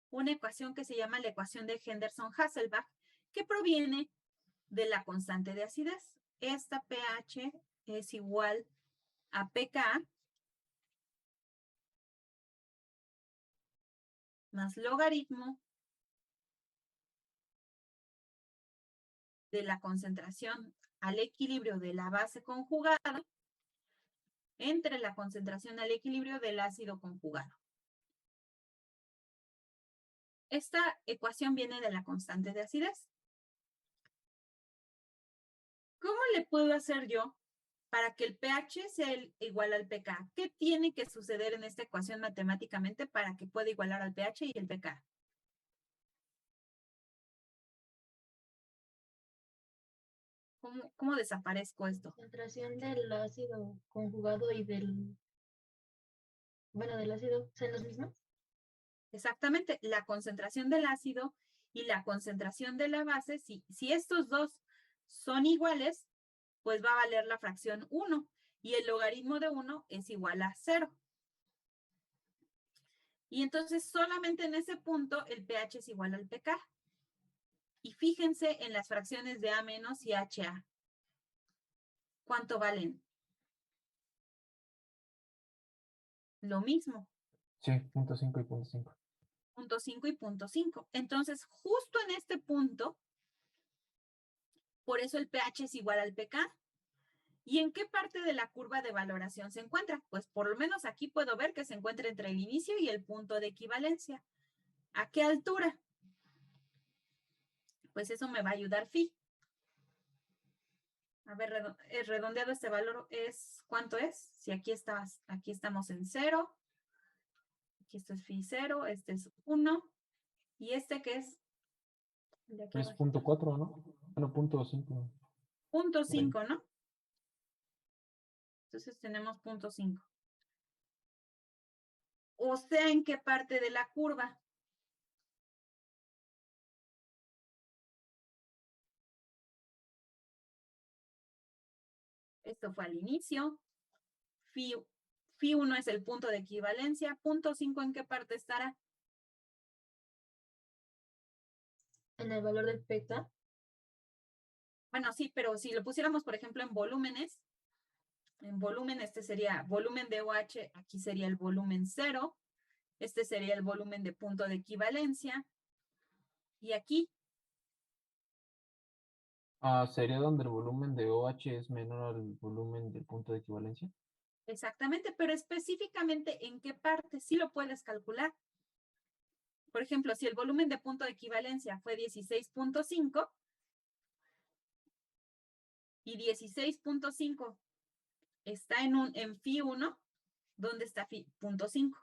una ecuación que se llama la ecuación de Henderson-Hasselbalch, que proviene de la constante de acidez. Esta pH es igual a pKa más logaritmo de la concentración al equilibrio de la base conjugada entre la concentración al equilibrio del ácido conjugado. Esta ecuación viene de la constante de acidez. ¿Cómo le puedo hacer yo para que el pH sea igual al pK? ¿Qué tiene que suceder en esta ecuación matemáticamente para que pueda igualar al pH y el pK? ¿Cómo desaparezco esto? Concentración del ácido conjugado y del, bueno, del ácido, ¿son los mismos? Exactamente, la concentración del ácido y la concentración de la base, si estos dos son iguales, pues va a valer la fracción 1 y el logaritmo de 1 es igual a 0. Y entonces solamente en ese punto el pH es igual al pK. Y fíjense en las fracciones de A- y HA. ¿Cuánto valen? Lo mismo. Sí, 0.5 y 0.5. 0.5 y 0.5. Entonces, justo en este punto, por eso el pH es igual al pK. ¿Y en qué parte de la curva de valoración se encuentra? Pues por lo menos aquí puedo ver que se encuentra entre el inicio y el punto de equivalencia. ¿A qué altura? Pues eso me va a ayudar phi. A ver, redondeado este valor es, ¿cuánto es? Si aquí estamos en 0. Aquí esto es phi 0, este es 1. ¿Y este qué es? De aquí Es abajo. 0.4, ¿no? Bueno, 0.5. 0.5, ¿no? Entonces tenemos 0.5. O sea, ¿en qué parte de la curva? Esto fue al inicio. Phi 1 es el punto de equivalencia. 0.5, ¿en qué parte estará? En el valor del pK. Bueno, sí, pero si lo pusiéramos, por ejemplo, en volúmenes, en volumen, este sería volumen de OH, aquí sería el volumen 0, este sería el volumen de punto de equivalencia, y aquí, ¿Sería donde el volumen de OH es menor al volumen del punto de equivalencia? exactamente, pero específicamente en qué parte, sí lo puedes calcular. Por ejemplo, si el volumen de punto de equivalencia fue 16.5 y 16.5 está en phi 1, ¿dónde está phi 0.5?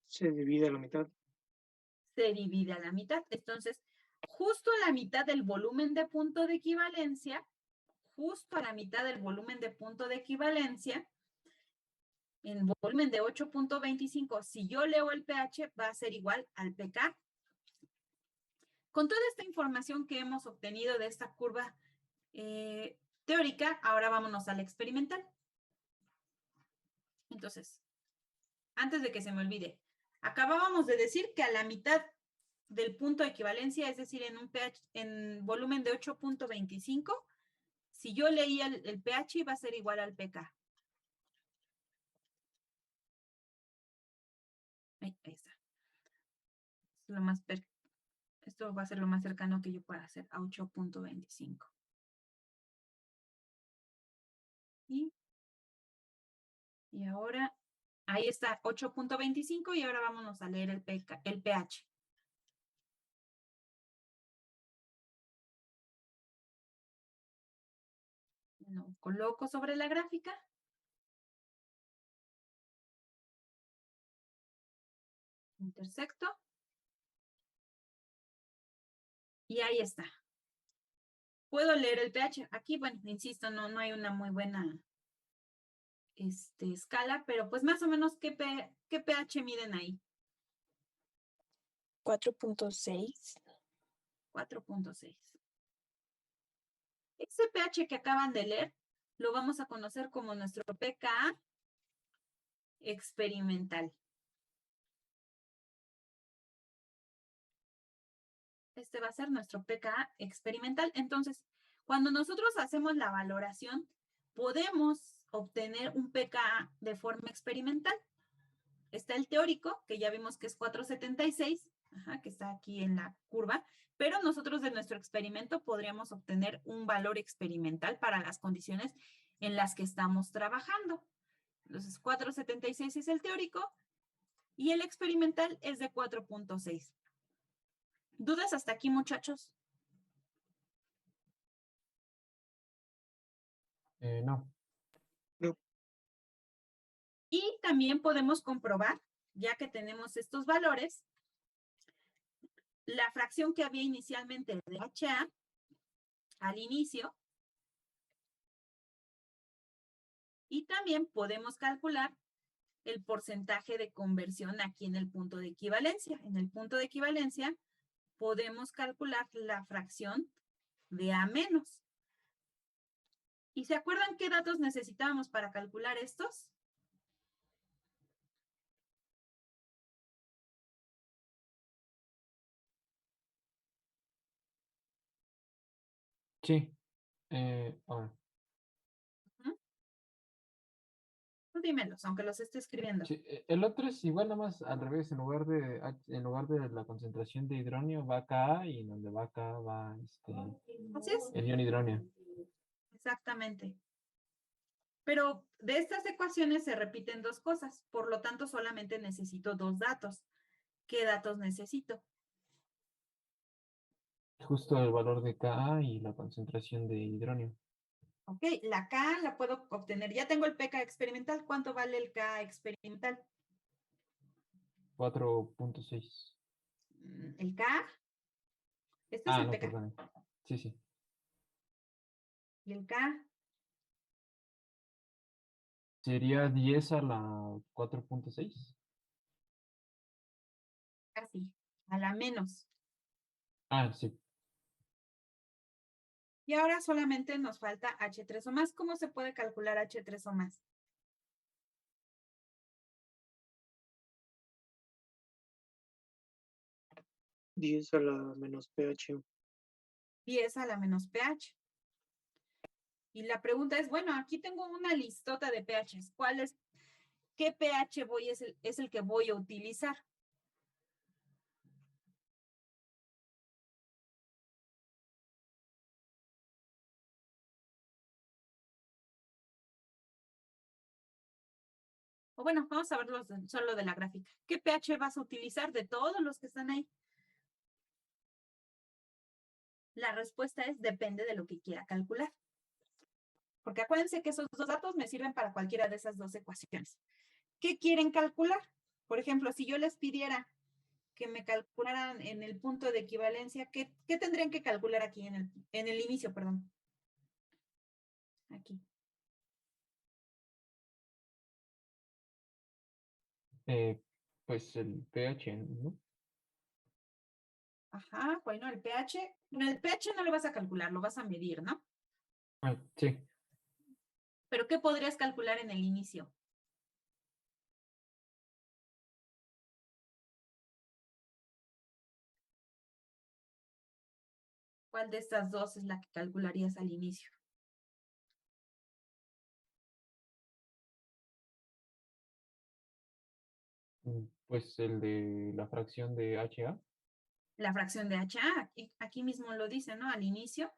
Se divide a la mitad. Se divide a la mitad. Entonces, justo a la mitad del volumen de punto de equivalencia, justo a la mitad del volumen de punto de equivalencia, en volumen de 8.25, si yo leo el pH, va a ser igual al pK. Con toda esta información que hemos obtenido de esta curva teórica, ahora vámonos a la experimental. Entonces, antes de que se me olvide, acabábamos de decir que a la mitad del punto de equivalencia, es decir, en un pH, en volumen de 8.25, si yo leía el pH iba a ser igual al pK. Ahí está. Esto va a ser lo más cercano que yo pueda hacer a 8.25. Y ahora, ahí está 8.25 y ahora vámonos a leer el pH. Lo coloco sobre la gráfica. Intersecto. Y ahí está. Puedo leer el pH. Aquí, bueno, insisto, no hay una muy buena escala, pero pues más o menos, ¿qué pH miden ahí? 4.6. 4.6. Ese pH que acaban de leer, lo vamos a conocer como nuestro pKa experimental. Este va a ser nuestro pKa experimental. Entonces, cuando nosotros hacemos la valoración, podemos obtener un pKa de forma experimental. Está el teórico, que ya vimos que es 476, que está aquí en la curva, pero nosotros de nuestro experimento podríamos obtener un valor experimental para las condiciones en las que estamos trabajando. Entonces, 476 es el teórico y el experimental es de 4.6. ¿Dudas hasta aquí, muchachos? No. Y también podemos comprobar, ya que tenemos estos valores, la fracción que había inicialmente de HA al inicio. Y también podemos calcular el porcentaje de conversión aquí en el punto de equivalencia. En el punto de equivalencia podemos calcular la fracción de A menos. ¿Y se acuerdan qué datos necesitábamos para calcular estos? Sí. Tú dímelos, aunque los esté escribiendo. Sí, el otro es igual, nada más al revés. En lugar de la concentración de hidronio va Ka y en donde va Ka va Así es, el ion hidronio. exactamente. Pero de estas ecuaciones se repiten dos cosas, por lo tanto solamente necesito dos datos. ¿Qué datos necesito? Justo el valor de Ka y la concentración de hidronio. Ok, la K la puedo obtener. Ya tengo el pK experimental. ¿Cuánto vale el K experimental? 4.6. El K. Este es el No, pK. perdón. Sí, sí. Y el K. Sería 10 a la 4.6. Casi. A la menos. Sí. Y ahora solamente nos falta H3 o más. ¿Cómo se puede calcular H3 o más? ¿10 a la menos pH? 10 a la menos pH. Y la pregunta es, bueno, aquí tengo una listota de pHs. ¿Qué pH es el que voy a utilizar? O bueno, vamos a ver solo de la gráfica. ¿Qué pH vas a utilizar de todos los que están ahí? La respuesta es depende de lo que quiera calcular. Porque acuérdense que esos dos datos me sirven para cualquiera de esas dos ecuaciones. ¿Qué quieren calcular? Por ejemplo, si yo les pidiera que me calcularan en el punto de equivalencia, ¿qué tendrían que calcular aquí en el inicio, perdón? Aquí. Pues el pH, ¿no? Ajá, bueno, el pH. Bueno, el pH no lo vas a calcular, lo vas a medir, ¿no? Sí. Pero ¿qué podrías calcular en el inicio? ¿Cuál de estas dos es la que calcularías al inicio? Pues el de la fracción de HA. La fracción de HA, aquí mismo lo dice, ¿no? Al inicio.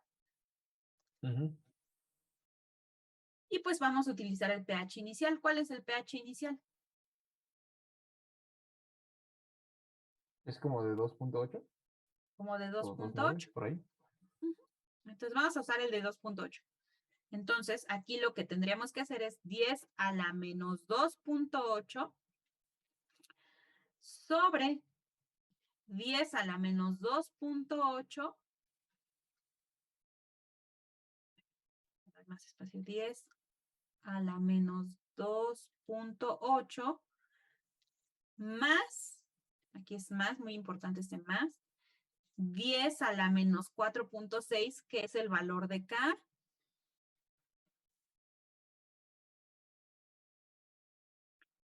Y pues vamos a utilizar el pH inicial. ¿Cuál es el pH inicial? Es como de 2.8 Como de o 2.9, 2.8. por ahí. Entonces vamos a usar el de 2.8. Entonces aquí lo que tendríamos que hacer es 10 a la menos 2.8 sobre 10 a la menos 2.8. Más espacio, 10 a la menos 2.8 más, aquí es más, muy importante este más, 10 a la menos 4.6, que es el valor de K.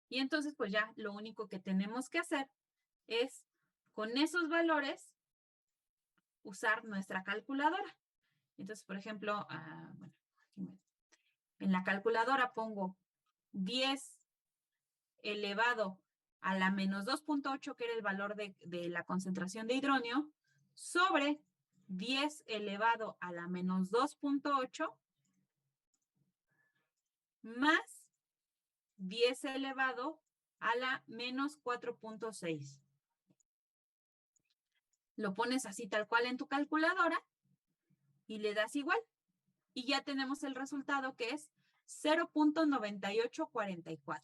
Y entonces, pues ya lo único que tenemos que hacer es, con esos valores, usar nuestra calculadora. Entonces, por ejemplo, bueno, en la calculadora pongo 10 elevado a la menos 2.8, que era el valor de la concentración de hidronio, sobre 10 elevado a la menos 2.8 más 10 elevado a la menos 4.6. Lo pones así tal cual en tu calculadora y le das igual. y ya tenemos el resultado que es 0.9844.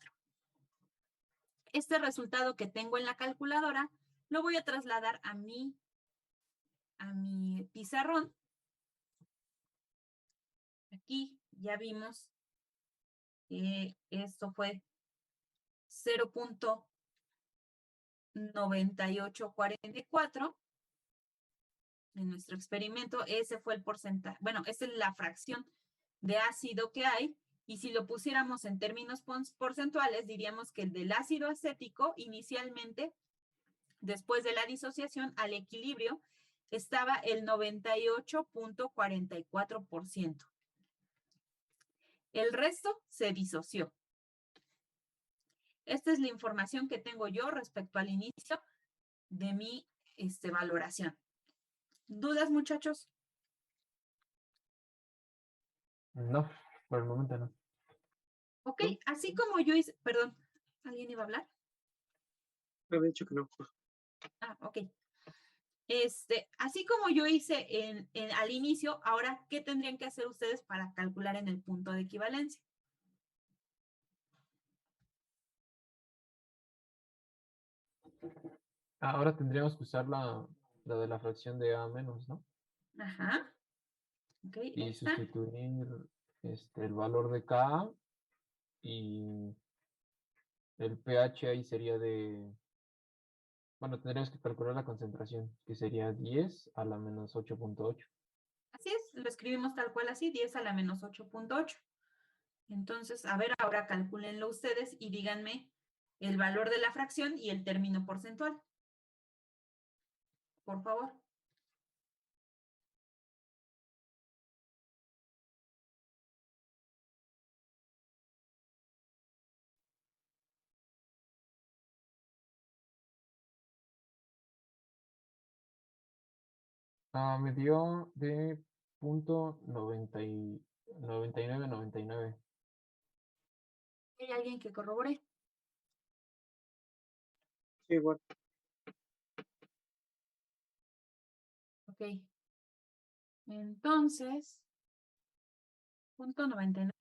Este resultado que tengo en la calculadora lo voy a trasladar a mi pizarrón. Aquí ya vimos que esto fue 0.9844 en nuestro experimento. Ese fue el porcentaje, bueno, esa es la fracción de ácido que hay, y si lo pusiéramos en términos porcentuales, diríamos que el del ácido acético inicialmente, después de la disociación al equilibrio, estaba el 98.44%. El resto se disoció. Esta es la información que tengo yo respecto al inicio de mi valoración. ¿Dudas, muchachos? No, por el momento no. Ok, así como yo hice, perdón, ¿alguien iba a hablar? Había dicho que no. Ah, ok. Así como yo hice al inicio, ahora, ¿qué tendrían que hacer ustedes para calcular en el punto de equivalencia? Ahora tendríamos que usar la de la fracción de A menos, ¿no? Ajá. Ok, Y esta. sustituir el valor de K y el pH ahí sería de, bueno, tendríamos que calcular la concentración, que sería 10 a la menos 8.8. Así es, lo escribimos tal cual así, 10 a la menos 8.8. Entonces, a ver, ahora calcúlenlo ustedes y díganme el valor de la fracción y el término porcentual. Por favor. Me dio de punto 99. ¿Hay alguien que corrobore? Sí, igual. Ok. Entonces, punto 99.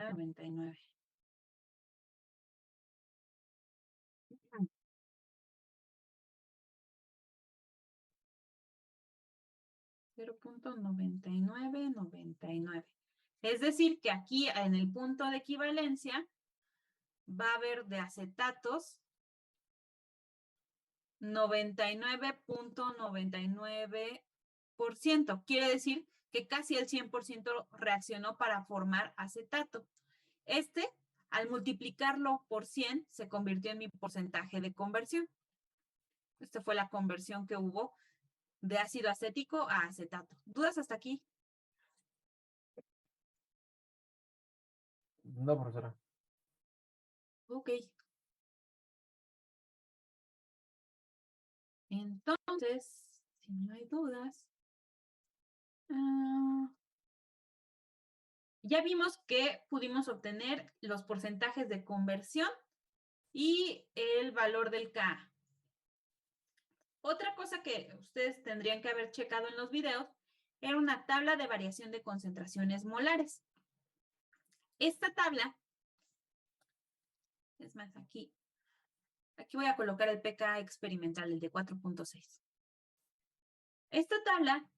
0.9999. Es decir, que aquí en el punto de equivalencia va a haber de acetatos 99.99%. Quiere decir que casi el 100% reaccionó para formar acetato. Al multiplicarlo por 100, se convirtió en mi porcentaje de conversión. Esta fue la conversión que hubo de ácido acético a acetato. ¿Dudas hasta aquí? No, profesora. Ok. Entonces, si no hay dudas, ya vimos que pudimos obtener los porcentajes de conversión y el valor del K. Otra cosa que ustedes tendrían que haber checado en los videos era una tabla de variación de concentraciones molares. Esta tabla, es más, aquí voy a colocar el pK experimental, el de 4.6. Esta tabla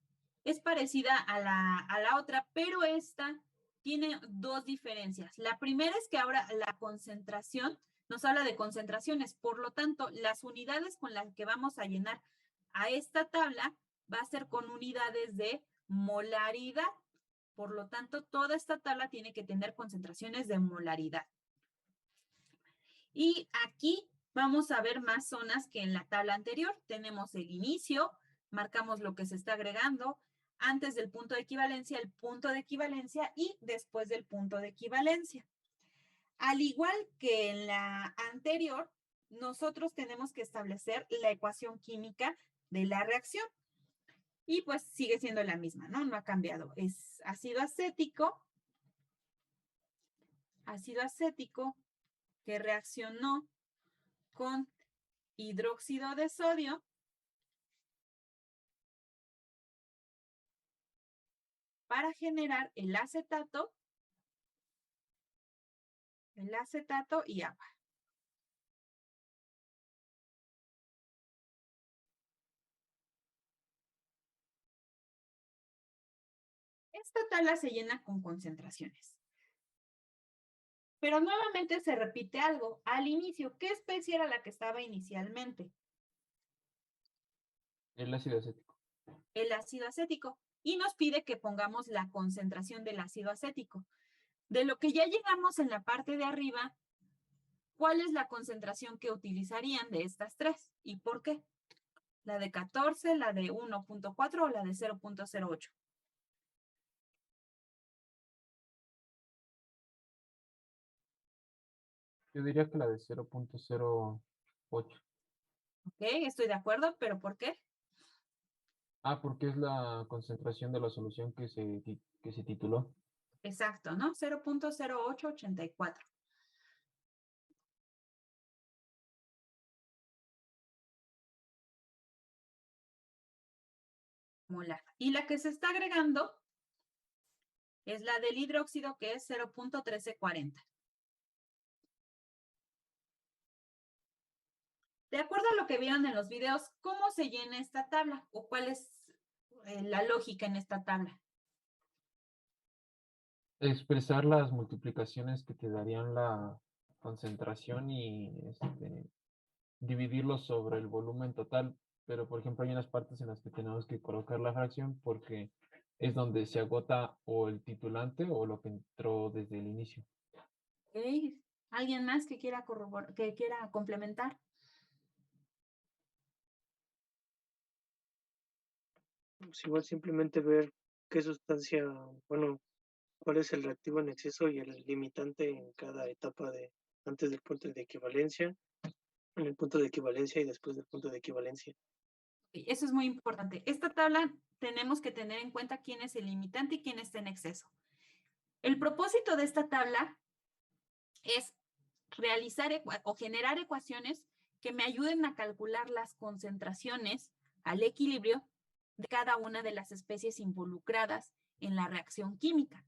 es parecida a la otra, pero esta tiene dos diferencias. La primera es que ahora la concentración nos habla de concentraciones, por lo tanto, las unidades con las que vamos a llenar a esta tabla va a ser con unidades de molaridad. Por lo tanto, toda esta tabla tiene que tener concentraciones de molaridad. Y aquí vamos a ver más zonas que en la tabla anterior. Tenemos el inicio, marcamos lo que se está agregando, antes del punto de equivalencia, el punto de equivalencia y después del punto de equivalencia. Al igual que en la anterior, nosotros tenemos que establecer la ecuación química de la reacción. Y pues sigue siendo la misma, ¿no? No ha cambiado. Es ácido acético que reaccionó con hidróxido de sodio para generar el acetato y agua. Esta tabla se llena con concentraciones. Pero nuevamente se repite algo. Al inicio, ¿qué especie era la que estaba inicialmente? El ácido acético. El ácido acético. Y nos pide que pongamos la concentración del ácido acético. De lo que ya llegamos en la parte de arriba, ¿cuál es la concentración que utilizarían de estas tres? ¿Y por qué? ¿La de 14, la de 1.4 o la de 0.08? Yo diría que la de 0.08. Ok, estoy de acuerdo, pero ¿por qué? Ah, porque es la concentración de la solución que se tituló. Exacto, ¿no? 0.0884. Molar. Y la que se está agregando es la del hidróxido, que es 0.1340. De acuerdo a lo que vieron en los videos, ¿cómo se llena esta tabla? ¿O cuál es la lógica en esta tabla? Expresar las multiplicaciones que te darían la concentración y dividirlo sobre el volumen total. Pero, por ejemplo, hay unas partes en las que tenemos que colocar la fracción porque es donde se agota o el titulante o lo que entró desde el inicio. ¿Okay? ¿Alguien más que quiera complementar? Pues igual simplemente ver qué sustancia, bueno, cuál es el reactivo en exceso y el limitante en cada etapa antes del punto de equivalencia, en el punto de equivalencia y después del punto de equivalencia. Eso es muy importante. Esta tabla tenemos que tener en cuenta quién es el limitante y quién está en exceso. El propósito de esta tabla es realizar o generar ecuaciones que me ayuden a calcular las concentraciones al equilibrio de cada una de las especies involucradas en la reacción química.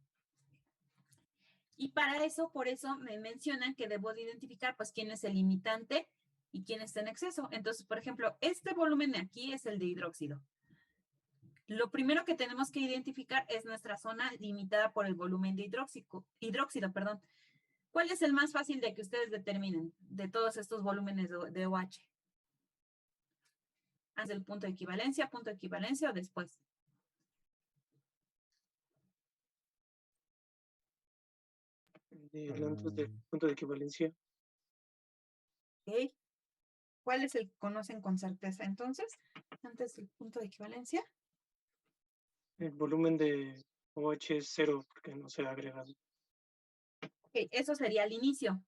Y para eso, por eso me mencionan que debo de identificar pues quién es el limitante y quién está en exceso. Entonces, por ejemplo, este volumen de aquí es el de hidróxido. Lo primero que tenemos que identificar es nuestra zona limitada por el volumen de hidróxido, perdón. ¿Cuál es el más fácil de que ustedes determinen de todos estos volúmenes de OH? ¿Antes del punto de equivalencia o después? Antes del punto de equivalencia. ¿Okay? ¿Cuál es el que conocen con certeza entonces? Antes del punto de equivalencia. El volumen de OH es 0 porque no se ha agregado. Okay, eso sería al inicio.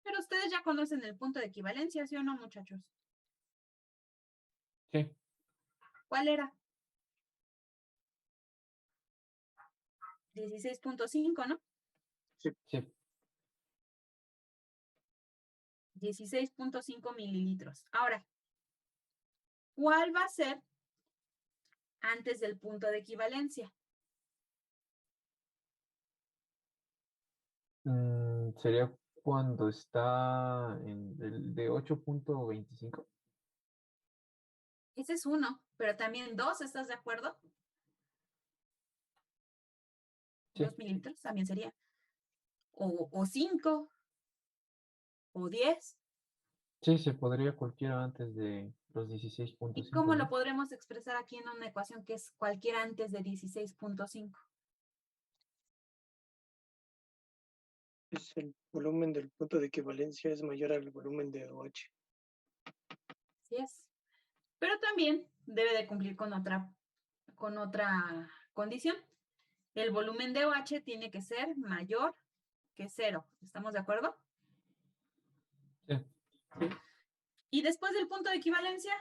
Pero ustedes ya conocen el punto de equivalencia, ¿sí o no, muchachos? Sí. ¿Cuál era? 16.5, ¿no? Sí. 16.5 mililitros. Ahora, ¿cuál va a ser antes del punto de equivalencia? Sería cuando está en el de 8.25. Ese es 1, pero también 2, ¿estás de acuerdo? Sí. 2 mililitros también sería. O 5, o 10. Sí, se podría cualquiera antes de los 16.5. ¿Y cómo lo ¿no? podremos expresar aquí en una ecuación que es cualquiera antes de 16.5? Es el volumen del punto de equivalencia es mayor al volumen de OH. Así es. Pero también debe de cumplir con otra condición. El volumen de OH tiene que ser mayor que 0. ¿Estamos de acuerdo? Sí. ¿Y después del punto de equivalencia?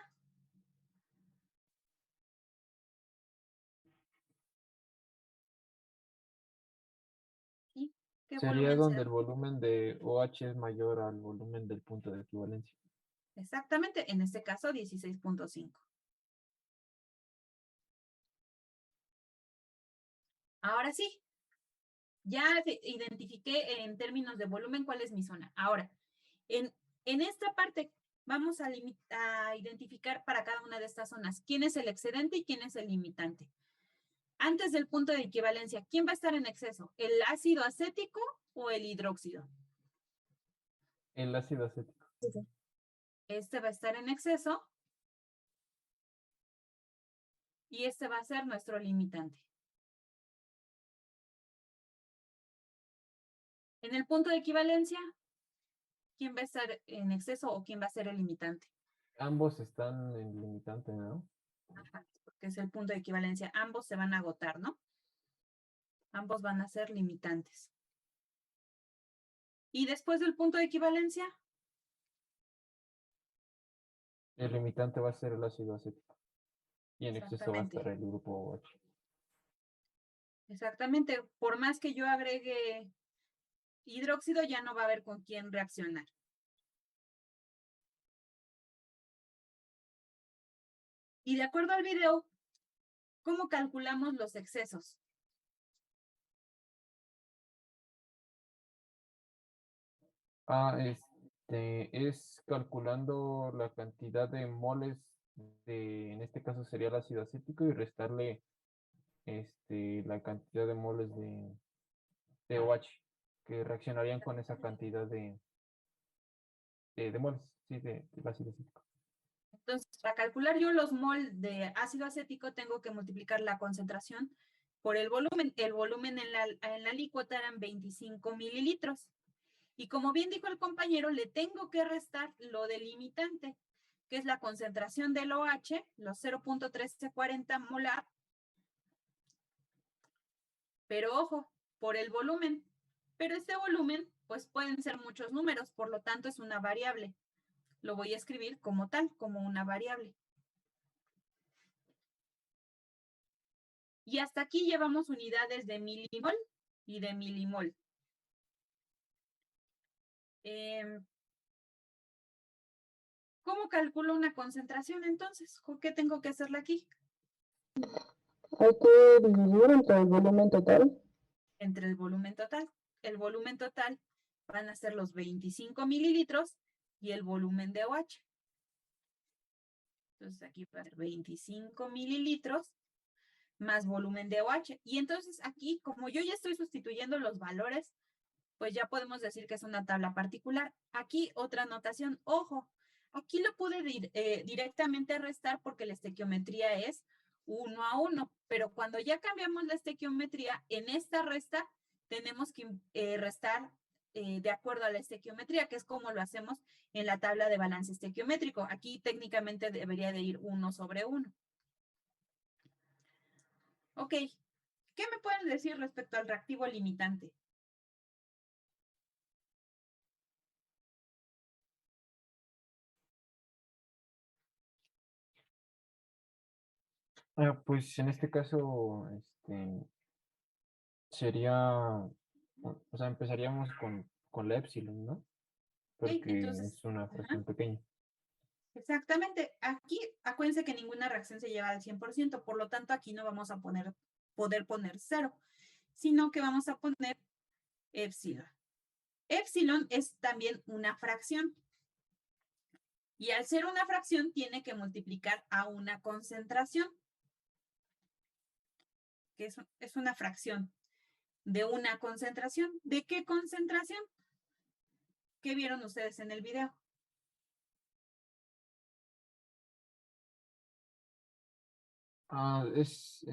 ¿Sí? ¿Qué Sería volumen donde será? el volumen de OH es mayor al volumen del punto de equivalencia. Exactamente, en este caso 16.5. Ahora sí, ya identifiqué en términos de volumen cuál es mi zona. Ahora, en esta parte vamos a identificar para cada una de estas zonas quién es el excedente y quién es el limitante. Antes del punto de equivalencia, ¿quién va a estar en exceso? ¿El ácido acético o el hidróxido? El ácido acético. Este va a estar en exceso y este va a ser nuestro limitante. En el punto de equivalencia, ¿quién va a estar en exceso o quién va a ser el limitante? Ambos están en limitante, ¿no? Ajá, porque es el punto de equivalencia. Ambos se van a agotar, ¿no? Ambos van a ser limitantes. Y después del punto de equivalencia, El limitante va a ser el ácido acético. Y en exceso va a exactamente. estar el grupo H. Exactamente. Por más que yo agregue hidróxido, ya no va a haber con quién reaccionar. Y de acuerdo al video, ¿cómo calculamos los excesos? Es calculando la cantidad de moles en este caso sería el ácido acético y restarle la cantidad de moles de OH que reaccionarían con esa cantidad de moles, sí, del ácido acético. Entonces, para calcular yo los mol de ácido acético, tengo que multiplicar la concentración por el volumen. El volumen en la alícuota eran 25 mililitros. Y como bien dijo el compañero, le tengo que restar lo delimitante, que es la concentración del OH, los 0.1340 molar. Pero ojo, por el volumen. Pero este volumen, pues pueden ser muchos números, por lo tanto es una variable. Lo voy a escribir como tal, como una variable. Y hasta aquí llevamos unidades de milimol y de milimol. ¿Cómo calculo una concentración entonces? ¿Qué tengo que hacerle aquí? Hay que dividir entre el volumen total. Entre el volumen total. El volumen total van a ser los 25 mililitros y el volumen de OH. Entonces aquí va a ser 25 mililitros más volumen de OH. Y entonces aquí, como yo ya estoy sustituyendo los valores, pues ya podemos decir que es una tabla particular. Aquí otra anotación, ojo, aquí lo pude directamente restar porque la estequiometría es 1 a 1, pero cuando ya cambiamos la estequiometría, en esta resta tenemos que restar de acuerdo a la estequiometría, que es como lo hacemos en la tabla de balance estequiométrico. Aquí técnicamente debería de ir 1 sobre 1. Ok, ¿qué me pueden decir respecto al reactivo limitante? Pues en este caso, sería, o sea, empezaríamos con la epsilon, ¿no? Porque Entonces, es una fracción pequeña. exactamente. Aquí, acuérdense que ninguna reacción se lleva al 100%, por lo tanto, aquí no vamos a poder poner 0, sino que vamos a poner epsilon. Epsilon es también una fracción. Y al ser una fracción, tiene que multiplicar a una concentración, que es una fracción de una concentración. ¿De qué concentración? ¿Qué vieron ustedes en el video? Es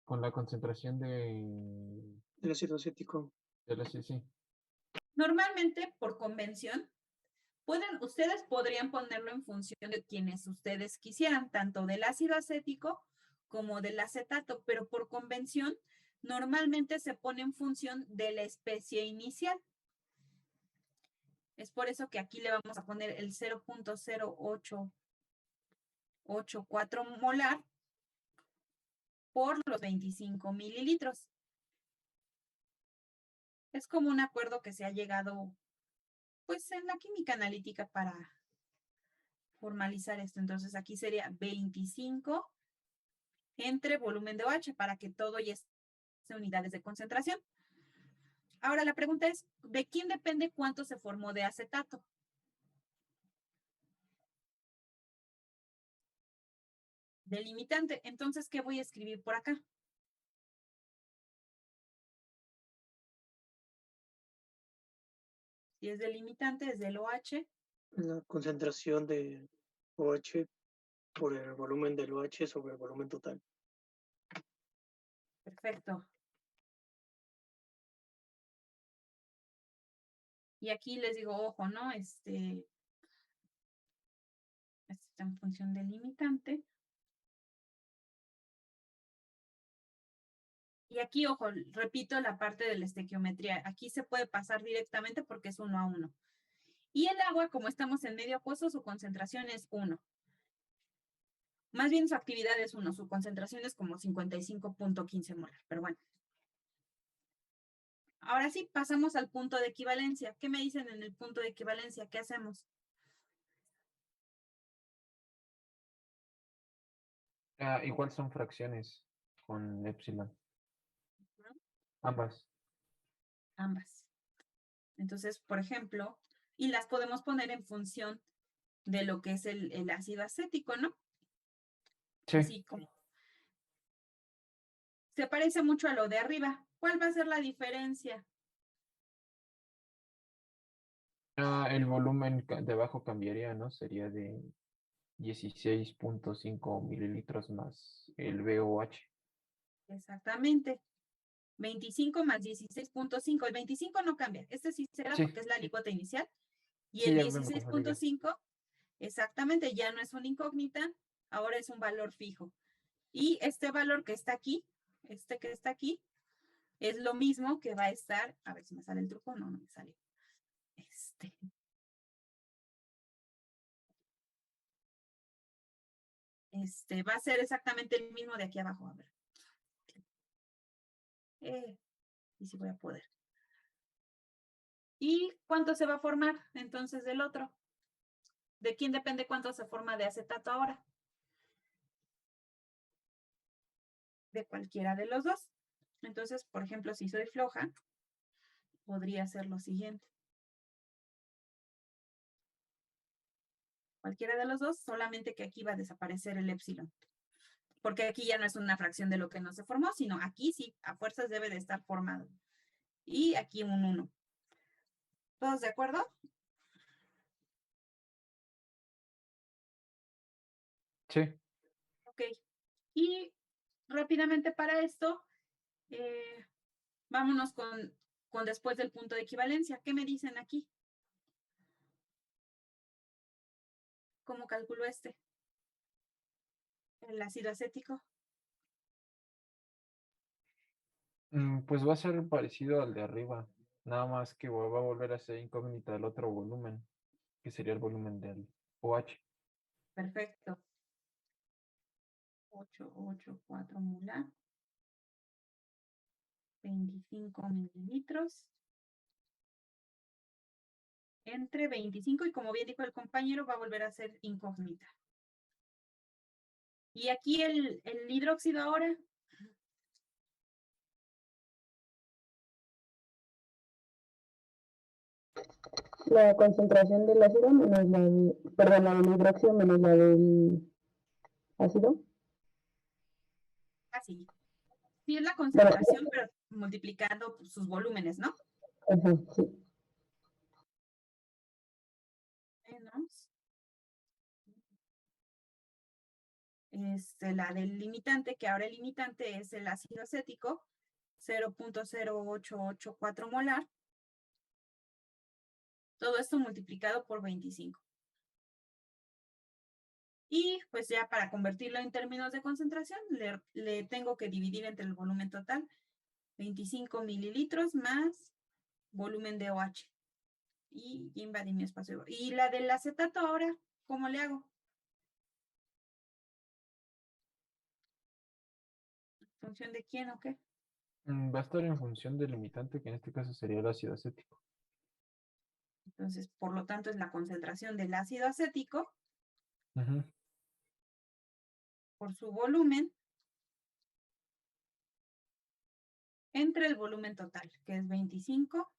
con la concentración El ácido acético. sí. Normalmente, por convención, ustedes podrían ponerlo en función de quienes ustedes quisieran, tanto del ácido acético como del acetato, pero por convención, normalmente se pone en función de la especie inicial. Es por eso que aquí le vamos a poner el 0.0884 molar por los 25 mililitros. Es como un acuerdo que se ha llegado, pues, en la química analítica para formalizar esto. Entonces, aquí sería 25 entre volumen de OH para que todo ya esté en unidades de concentración. Ahora la pregunta es, ¿de quién depende cuánto se formó de acetato? Delimitante. Entonces, ¿qué voy a escribir por acá? Si es delimitante, es del OH. La concentración de OH por el volumen del OH sobre el volumen total. Perfecto. Y aquí les digo, ojo, ¿no? Este está en función del limitante. Y aquí, ojo, repito la parte de la estequiometría. Aquí se puede pasar directamente porque es 1 a 1. Y el agua, como estamos en medio acuoso, su concentración es 1. Más bien su actividad es 1, su concentración es como 55.15 molar, pero bueno. Ahora sí, pasamos al punto de equivalencia. ¿Qué me dicen en el punto de equivalencia? ¿Qué hacemos? Igual son fracciones con epsilon. Ambas. Ambas. Entonces, por ejemplo, y las podemos poner en función de lo que es el ácido acético, ¿no? Sí. Así como. Se parece mucho a lo de arriba. ¿Cuál va a ser la diferencia? El volumen de abajo cambiaría, ¿no? Sería de 16.5 mililitros más el VOH. Exactamente. 25 más 16.5. El 25 no cambia. Este sí será Sí. porque es la alícuota inicial. Y Sí, el ya me confundí. 16.5, exactamente, ya no es una incógnita, ahora es un valor fijo. Y este valor que está aquí, este que está aquí, es lo mismo que va a estar, a ver si me sale el truco, no me sale. Va a ser exactamente el mismo de aquí abajo, a ver. Y si voy a poder. ¿Y cuánto se va a formar entonces del otro? ¿De quién depende cuánto se forma de acetato ahora? De cualquiera de los dos. Entonces, por ejemplo, si soy floja, podría ser lo siguiente. Cualquiera de los dos, solamente que aquí va a desaparecer el epsilon. Porque aquí ya no es una fracción de lo que no se formó, sino aquí sí, a fuerzas debe de estar formado. Y aquí un 1. ¿Todos de acuerdo? Sí. Ok. Y rápidamente para esto, vámonos con después del punto de equivalencia. ¿Qué me dicen aquí? ¿Cómo calculo este? El ácido acético. Pues va a ser parecido al de arriba. Nada más que va a volver a ser incógnita el otro volumen, que sería el volumen del OH. Perfecto. 884 molar. 25 mililitros. Entre 25 y como bien dijo el compañero, va a volver a ser incógnita. Y aquí el hidróxido ahora. La concentración del ácido menos la de, perdón, la del hidróxido menos la del ácido. Así. Sí, es la Bueno, concentración, pero multiplicando sus volúmenes, ¿no? ajá, sí. Menos. La del limitante, que ahora el limitante es el ácido acético, 0.0884 molar. Todo esto multiplicado por 25. Y pues ya para convertirlo en términos de concentración, le tengo que dividir entre el volumen total, 25 mililitros más volumen de OH. Y invadí mi espacio. Y la del acetato ahora, ¿cómo le hago? ¿En función de quién o qué? Va a estar en función del limitante, que en este caso sería el ácido acético. Entonces, por lo tanto, es la concentración del ácido acético Ujú. por su volumen entre el volumen total, que es 25,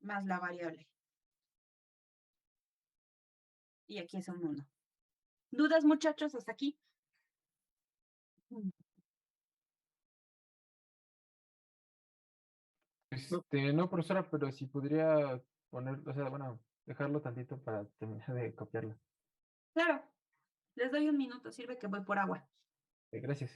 más la variable. Y aquí es un 1. ¿Dudas, muchachos, hasta aquí? No, profesora, pero si podría poner, o sea, bueno, dejarlo tantito para terminar de copiarlo. Claro, les doy un minuto, sirve que voy por agua. Gracias.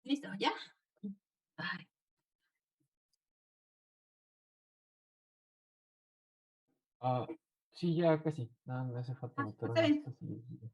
¿Listo? ¿Ya? Ay, Ah, sí, ya casi. Nada, me hace falta meter está unas bien. cosillas.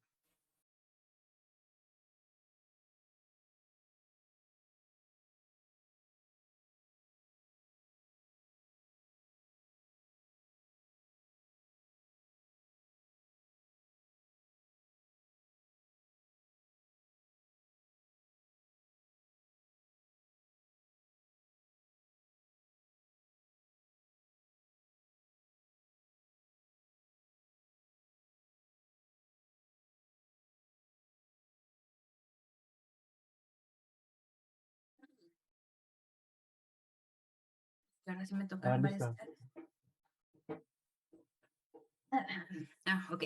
Ahora sí me tocan varias. Listo. Ok.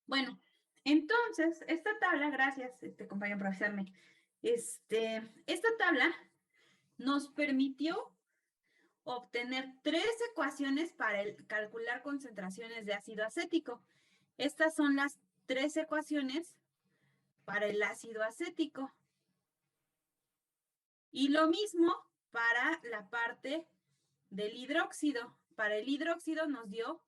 Bueno, entonces, esta tabla, gracias, compañero, por avisarme. Esta tabla nos permitió obtener 3 ecuaciones para calcular concentraciones de ácido acético. Estas son las 3 ecuaciones para el ácido acético. Y lo mismo para la parte del hidróxido. Para el hidróxido nos dio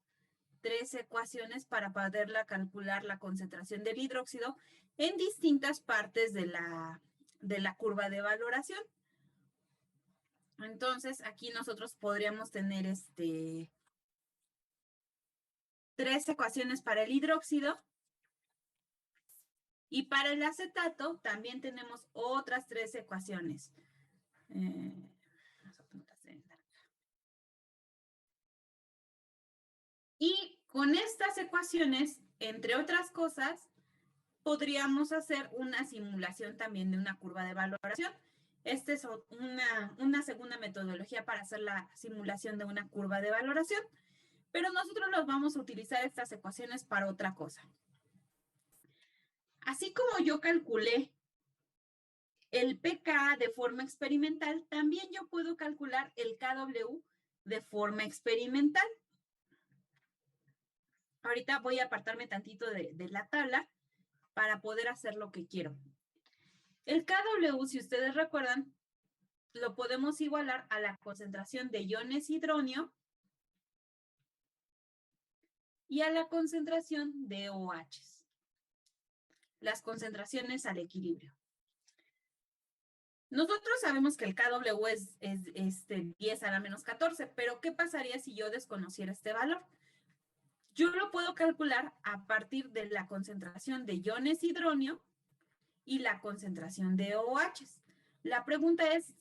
3 ecuaciones para poderla calcular la concentración del hidróxido en distintas partes de la curva de valoración. Entonces, aquí nosotros podríamos tener 3 ecuaciones para el hidróxido. Y para el acetato también tenemos otras 3 ecuaciones. Y con estas ecuaciones, entre otras cosas, podríamos hacer una simulación también de una curva de valoración. Esta es una segunda metodología para hacer la simulación de una curva de valoración, pero nosotros los vamos a utilizar estas ecuaciones para otra cosa. Así como yo calculé el pK de forma experimental, también yo puedo calcular el KW de forma experimental. Ahorita voy a apartarme tantito de la tabla para poder hacer lo que quiero. El KW, si ustedes recuerdan, lo podemos igualar a la concentración de iones hidronio y a la concentración de OH. Las concentraciones al equilibrio. Nosotros sabemos que el KW es 10 a la menos 14, pero ¿qué pasaría si yo desconociera este valor? Yo lo puedo calcular a partir de la concentración de iones hidronio y la concentración de OH. La pregunta es,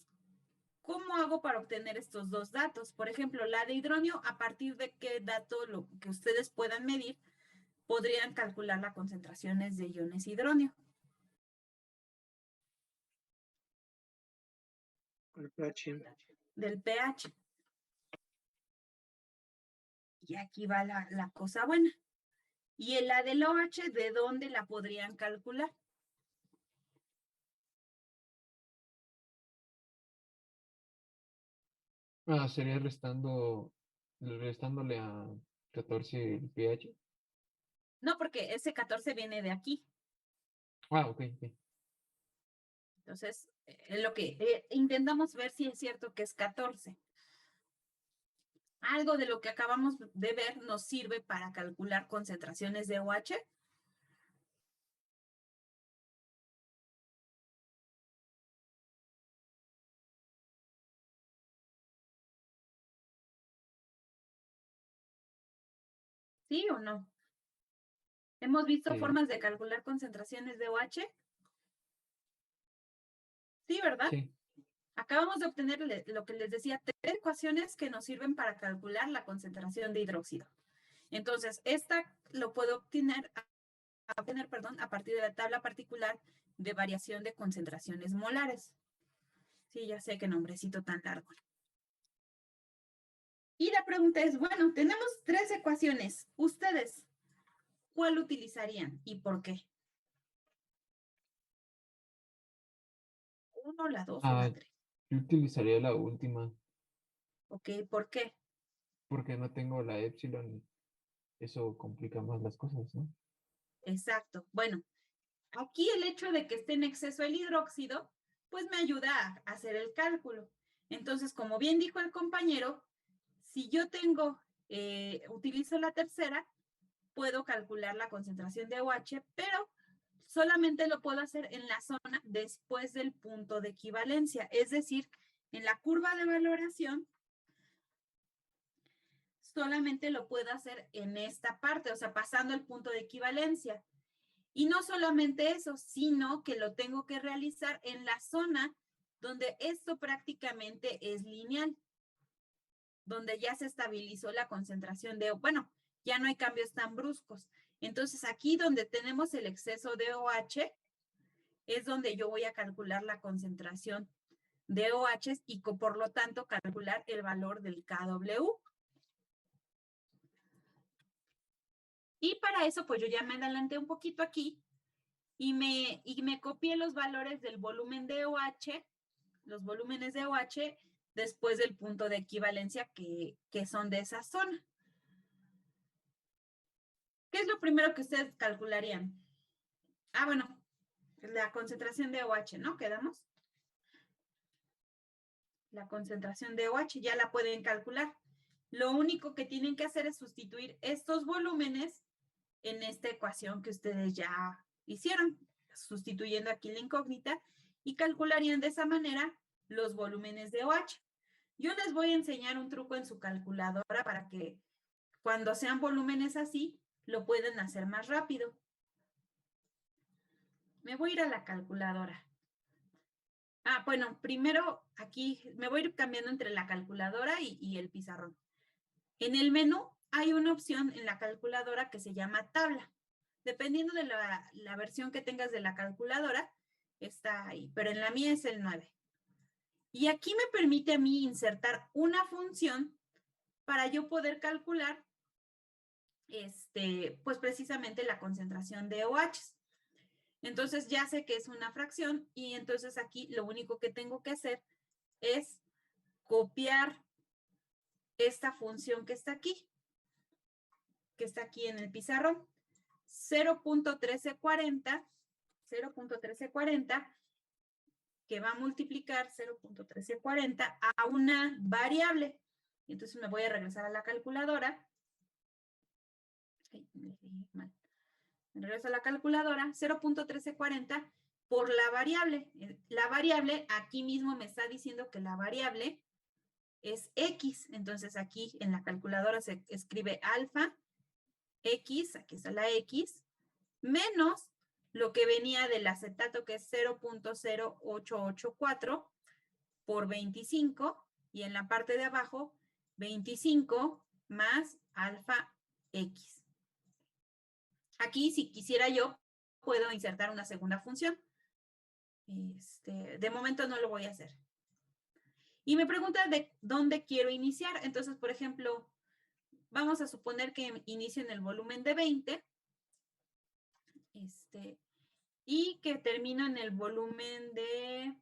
¿cómo hago para obtener estos dos datos? Por ejemplo, la de hidronio, ¿a partir de qué dato lo que ustedes puedan medir podrían calcular las concentraciones de iones hidronio? El pH. Del pH. Y aquí va la cosa buena. Y en la del OH, ¿de dónde la podrían calcular? Sería restándole a 14 el pH. No, porque ese 14 viene de aquí. Ok. Entonces, lo que intentamos ver si es cierto que es 14. Algo de lo que acabamos de ver nos sirve para calcular concentraciones de OH. ¿Sí o no? ¿Hemos visto Sí. formas de calcular concentraciones de OH? Sí, ¿verdad? Sí. Acabamos de obtener lo que les decía, 3 ecuaciones que nos sirven para calcular la concentración de hidróxido. Entonces, esta lo puedo obtener, a partir de la tabla particular de variación de concentraciones molares. Sí, ya sé qué nombrecito tan largo. Y la pregunta es, bueno, tenemos 3 ecuaciones. ¿Ustedes cuál utilizarían y por qué? ¿1, la 2 o la 3? Yo utilizaría la última Ok, ¿por qué? porque no tengo la epsilon. Eso complica más las cosas, ¿no? Exacto. Bueno, aquí el hecho de que esté en exceso el hidróxido, pues me ayuda a hacer el cálculo. Entonces, como bien dijo el compañero, si yo utilizo la tercera, puedo calcular la concentración de OH, pero solamente lo puedo hacer en la zona después del punto de equivalencia, es decir, en la curva de valoración, solamente lo puedo hacer en esta parte, o sea, pasando el punto de equivalencia. Y no solamente eso, sino que lo tengo que realizar en la zona donde esto prácticamente es lineal, donde ya se estabilizó la concentración de, bueno, ya no hay cambios tan bruscos. Entonces, aquí donde tenemos el exceso de OH, es donde yo voy a calcular la concentración de OH y por lo tanto calcular el valor del KW. Y para eso, pues yo ya me adelanté un poquito aquí y me copié los valores del volumen de OH, los volúmenes de OH, después del punto de equivalencia que son de esa zona. ¿Qué es lo primero que ustedes calcularían? Bueno, la concentración de OH, ¿no? ¿Quedamos? La concentración de OH ya la pueden calcular. Lo único que tienen que hacer es sustituir estos volúmenes en esta ecuación que ustedes ya hicieron, sustituyendo aquí la incógnita, y calcularían de esa manera los volúmenes de OH. Yo les voy a enseñar un truco en su calculadora para que cuando sean volúmenes así, lo pueden hacer más rápido. Me voy a ir a la calculadora. Bueno, primero aquí me voy a ir cambiando entre la calculadora y el pizarrón. En el menú hay una opción en la calculadora que se llama tabla. Dependiendo de la versión que tengas de la calculadora, está ahí, pero en la mía es el 9. Y aquí me permite a mí insertar una función para yo poder calcular pues precisamente la concentración de OH. Entonces ya sé que es una fracción y entonces aquí lo único que tengo que hacer es copiar esta función que está aquí en el pizarrón. 0.1340, que va a multiplicar 0.1340 a una variable. Entonces me voy a regresar a la calculadora. Me regreso a la calculadora, 0.1340 por la variable. La variable, aquí mismo me está diciendo que la variable es X. Entonces aquí en la calculadora se escribe alfa, X, aquí está la X, menos lo que venía del acetato, que es 0.0884 por 25, y en la parte de abajo, 25 más alfa X. Aquí, si quisiera yo, puedo insertar una segunda función. De momento no lo voy a hacer. Y me pregunta de dónde quiero iniciar. Entonces, por ejemplo, vamos a suponer que inicio en el volumen de 20, y que termino en el volumen de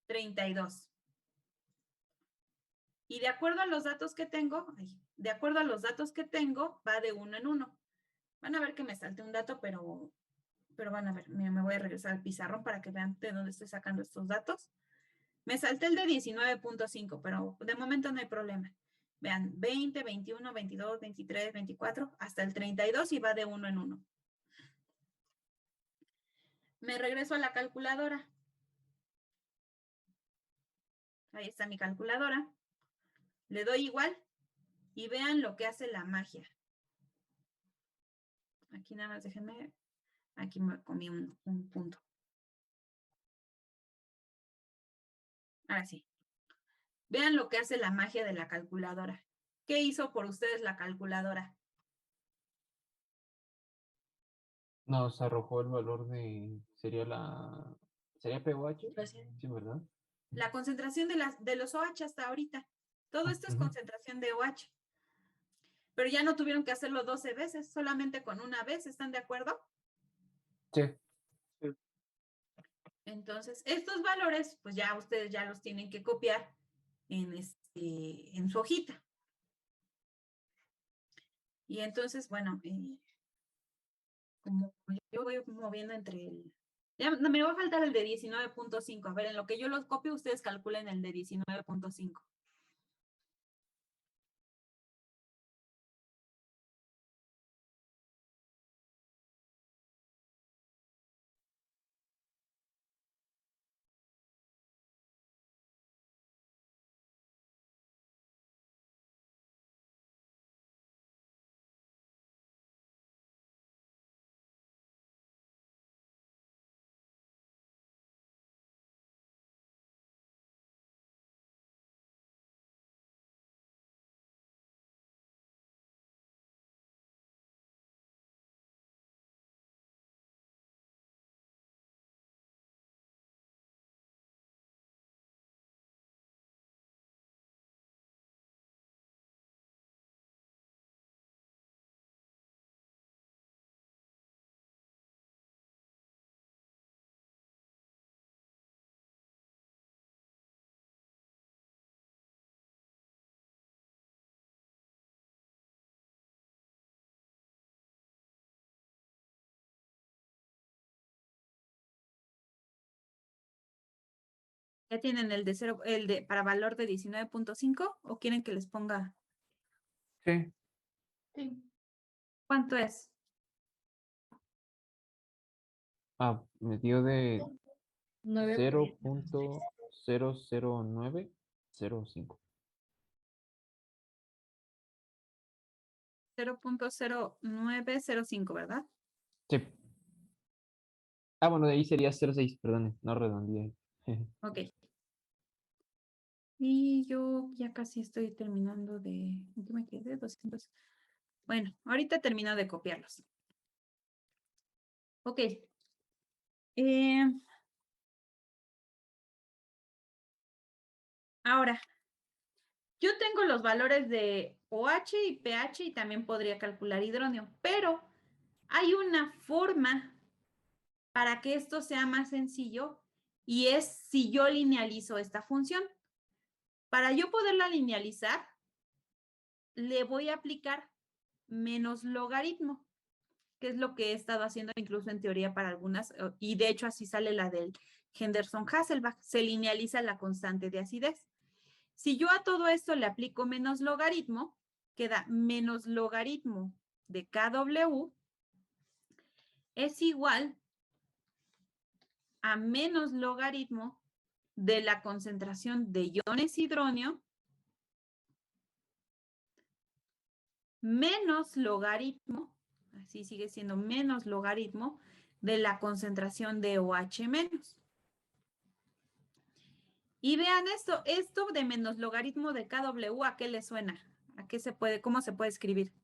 32. Y de acuerdo a los datos que tengo, va de 1 en 1. Van a ver que me salté un dato, pero van a ver, me voy a regresar al pizarrón para que vean de dónde estoy sacando estos datos. Me salté el de 19.5, pero de momento no hay problema. Vean, 20, 21, 22, 23, 24, hasta el 32 y va de 1 en 1. Me regreso a la calculadora. Ahí está mi calculadora. Le doy igual y vean lo que hace la magia. Aquí nada más déjenme, aquí me comí un punto. Ahora sí. Vean lo que hace la magia de la calculadora. ¿Qué hizo por ustedes la calculadora? Nos arrojó el valor de, sería pOH, sí, ¿verdad? La concentración de los OH hasta ahorita. Todo esto es concentración de OH. Pero ya no tuvieron que hacerlo 12 veces, solamente con una vez, ¿están de acuerdo? Sí. Entonces, estos valores, pues ya ustedes ya los tienen que copiar en su hojita. Y entonces, bueno, como yo voy moviendo entre el... Ya, no, me va a faltar el de 19.5. A ver, en lo que yo los copio, ustedes calculen el de 19.5. ¿Ya tienen el de 0, para valor de 19.5 o quieren que les ponga? Sí. Sí. ¿Cuánto es? Me dio de 9. 0.00905. 0.0905, ¿verdad? Sí. Bueno, de ahí sería 0.6, perdón, no redondeé. Ok. Y yo ya casi estoy terminando de... ¿En qué me quedé? 200. Bueno, ahorita termino de copiarlos. Ok. Ahora, yo tengo los valores de OH y pH y también podría calcular hidróneo, pero hay una forma para que esto sea más sencillo y es si yo linealizo esta función. Para yo poderla linealizar, le voy a aplicar menos logaritmo, que es lo que he estado haciendo incluso en teoría para algunas, y de hecho así sale la del Henderson-Hasselbalch, se linealiza la constante de acidez. Si yo a todo esto le aplico menos logaritmo, queda menos logaritmo de KW es igual a menos logaritmo de la concentración de iones hidróneo menos logaritmo, así sigue siendo menos logaritmo de la concentración de OH menos. Y vean esto de menos logaritmo de KW, ¿a qué le suena? ¿A qué se puede, cómo se puede escribir?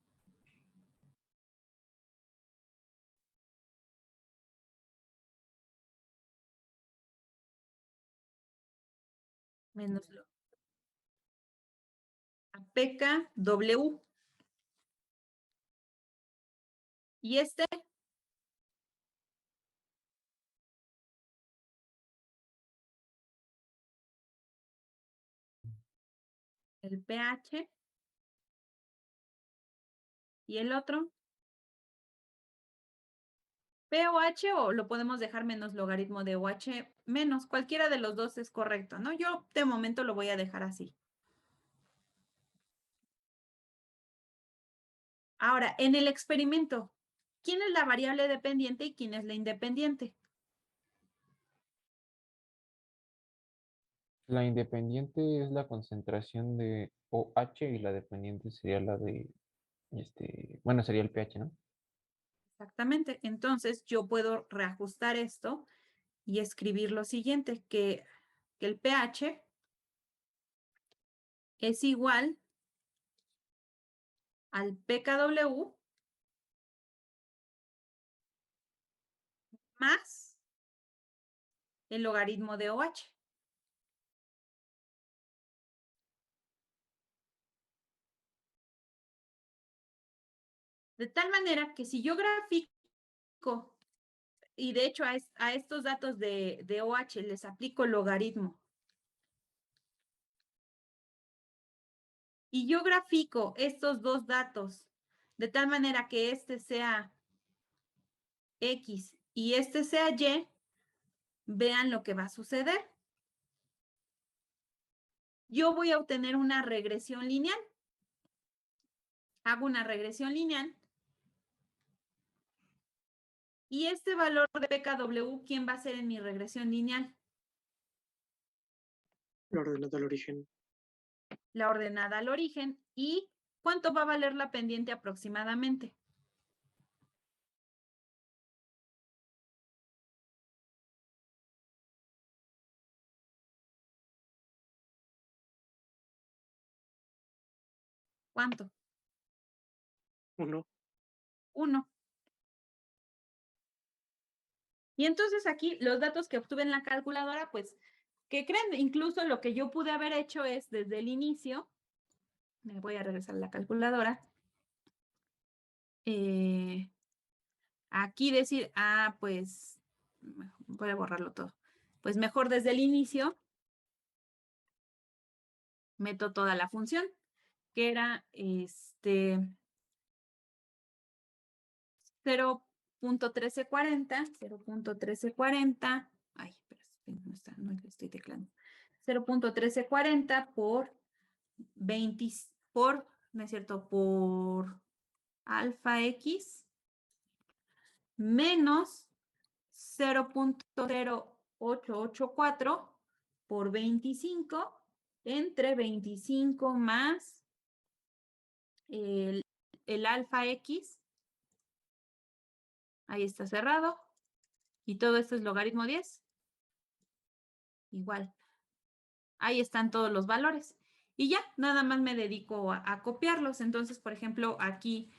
Menos a PKW. ¿Y este? El pH. ¿Y el otro? POH o lo podemos dejar menos logaritmo de OH menos. Cualquiera de los dos es correcto, ¿no? Yo de momento lo voy a dejar así. Ahora, en el experimento, ¿quién es la variable dependiente y quién es la independiente? La independiente es la concentración de OH y la dependiente sería la de, bueno, sería el pH, ¿no? Exactamente. Entonces, yo puedo reajustar esto y escribir lo siguiente, que el pH es igual al pKw más el logaritmo de OH. De tal manera que si yo grafico, y de hecho a estos datos de OH les aplico logaritmo, y yo grafico estos dos datos de tal manera que este sea X y este sea Y, vean lo que va a suceder. Yo voy a obtener una regresión lineal. Hago una regresión lineal. Y este valor de pKw, ¿quién va a ser en mi regresión lineal? La ordenada al origen. La ordenada al origen. ¿Y cuánto va a valer la pendiente aproximadamente? ¿Cuánto? 1. 1. Y entonces aquí los datos que obtuve en la calculadora, pues, ¿qué creen? Incluso lo que yo pude haber hecho es desde el inicio, me voy a regresar a la calculadora, aquí decir, pues, voy a borrarlo todo. Pues mejor desde el inicio meto toda la función, que era 0.1340, ay, pero no está, no le estoy teclando. 0.1340 por 20, no es cierto, por alfa X menos 0.0884 por 25 entre 25 más el alfa X. Ahí está cerrado. Y todo esto es logaritmo 10. Igual. Ahí están todos los valores. Y ya, nada más me dedico a copiarlos. Entonces, por ejemplo, aquí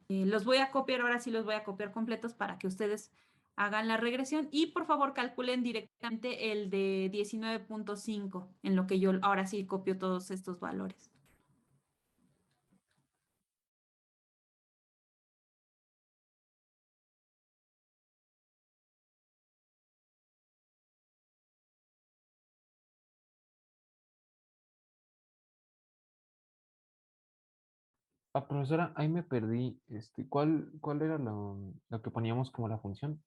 los voy a copiar, ahora sí los voy a copiar completos para que ustedes hagan la regresión. Y por favor calculen directamente el de 19.5, en lo que yo ahora sí copio todos estos valores. Ah, profesora, ahí me perdí. ¿Cuál era lo que poníamos como la función?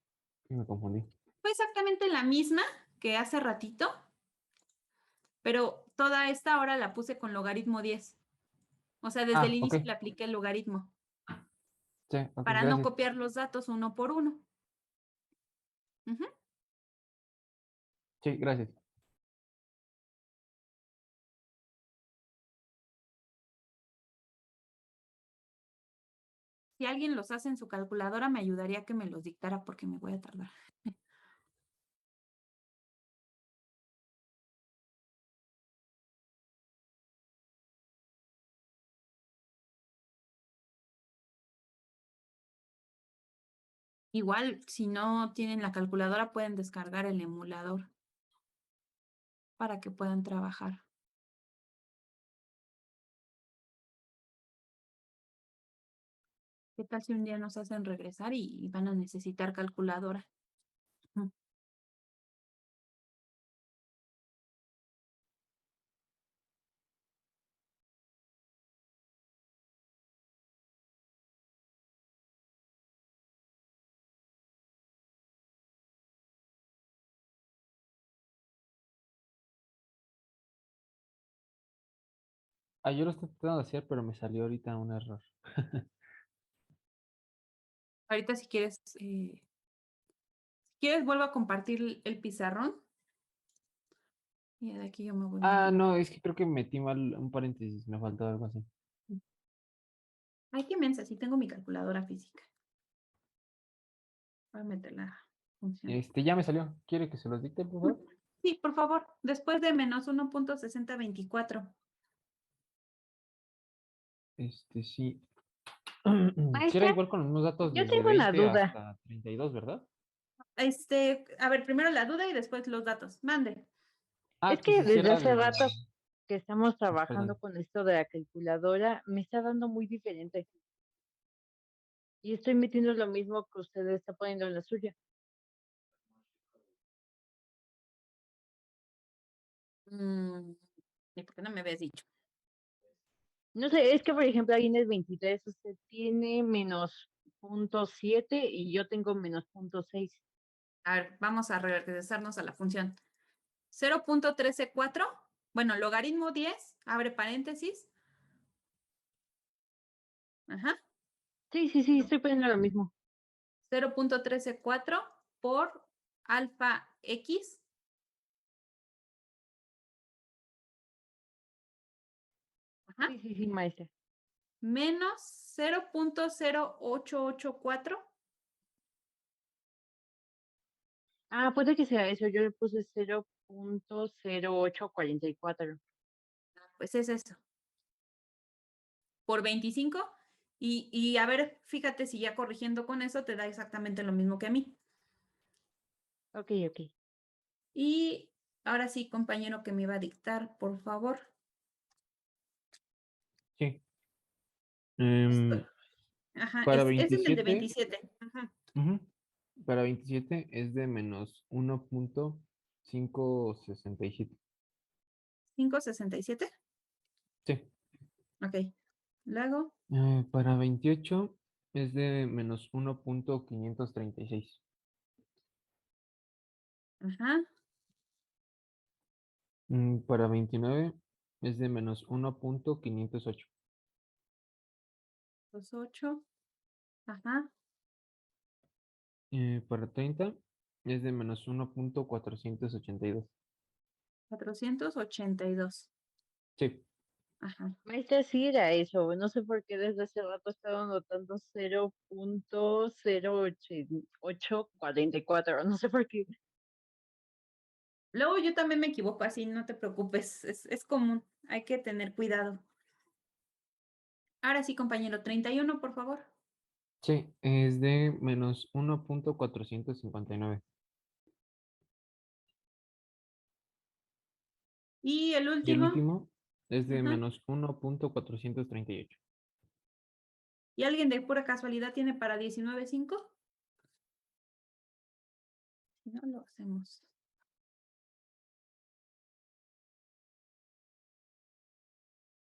Y me confundí. Fue exactamente la misma que hace ratito, pero toda esta hora la puse con logaritmo 10. O sea, desde el Ok. inicio le apliqué el logaritmo Sí, ok, para no gracias. copiar los datos uno por uno. Ujú. Sí, gracias. Si alguien los hace en su calculadora, me ayudaría a que me los dictara porque me voy a tardar. Igual, si no tienen la calculadora, pueden descargar el emulador para que puedan trabajar. ¿Qué tal si un día nos hacen regresar y van a necesitar calculadora? Ujú. Ah, yo lo estoy tratando de hacer, pero me salió ahorita un error. Ahorita si quieres vuelvo a compartir el pizarrón. Y de aquí yo me voy Ah, metiendo. no, es que creo que metí mal un paréntesis, me faltó algo así. Ay, qué mensa, sí tengo mi calculadora física. Voy a meter la función. Ya me salió. ¿Quiere que se los dicte, por favor? Sí, por favor, después de menos 1.6024. Sí. Sí era Maestra, igual con los mismos datos yo desde tengo una 20 duda. hasta 32, ¿verdad? A ver, primero la duda y después los datos. Mande. Ah, Es que que si desde era hace de... rato que estamos trabajando Perdón. con esto de la calculadora, me está dando muy diferente. Y estoy metiendo lo mismo que usted está poniendo en la suya. ¿Y por qué no me habías dicho? No sé, es que por ejemplo ahí en el 23 usted tiene menos 0.7 y yo tengo menos 0.6. A ver, vamos a regresarnos a la función. 0.134, bueno, logaritmo 10, abre paréntesis. Ajá. Sí, estoy poniendo lo mismo. 0.134 por alfa x. Ajá. Sí, maestra. Menos 0.0884. Ah, puede que sea eso. Yo le puse 0.0844. Pues es eso. Por 25. Y a ver, fíjate si ya corrigiendo con eso te da exactamente lo mismo que a mí. Ok. Y ahora sí, compañero, que me iba a dictar, por favor. Sí. Ajá, Para es en el de 27, 27. Ajá. ujú, para 27 es de menos 1.567. 567. Sí. Ok. Luego, Para 28 es de menos 1.536. ajá, Para 29 es de menos 1.508. 28. Ajá, Para 30 es de menos 1.482. 482. Sí. Ajá. Maestra, sí era eso. No sé por qué desde hace rato estaba anotando 0.08844. No sé por qué. Luego yo también me equivoco así, no te preocupes, es común, hay que tener cuidado. Ahora sí, compañero, 31, por favor. Sí, es de menos 1.459. Y el Y el último, último es de ajá. menos 1.438. ¿Y alguien de pura casualidad tiene para 19.5? Si no, lo hacemos.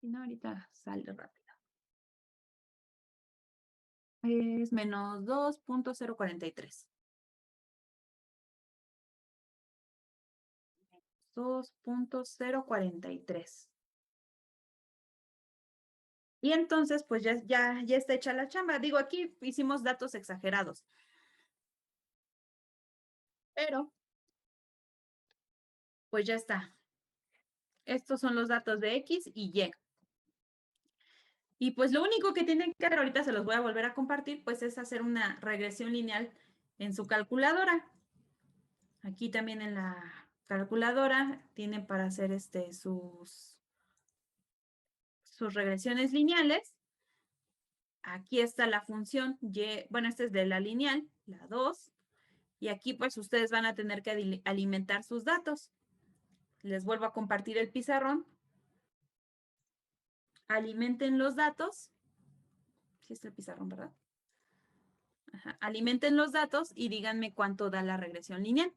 Si no, ahorita sale rápido. Es menos 2.043. 2.043. Y entonces, pues ya está hecha la chamba. Digo, aquí hicimos datos exagerados. Pero, pues ya está. Estos son los datos de X y Y. Y pues lo único que tienen que hacer, ahorita se los voy a volver a compartir, pues es hacer una regresión lineal en su calculadora. Aquí también en la calculadora tienen para hacer sus regresiones lineales. Aquí está la función Y, bueno, esta es de la lineal, la 2. Y aquí pues ustedes van a tener que alimentar sus datos. Les vuelvo a compartir el pizarrón. Alimenten los datos. Sí está el pizarrón, ¿verdad? alimenten los datos y díganme cuánto da la regresión lineal.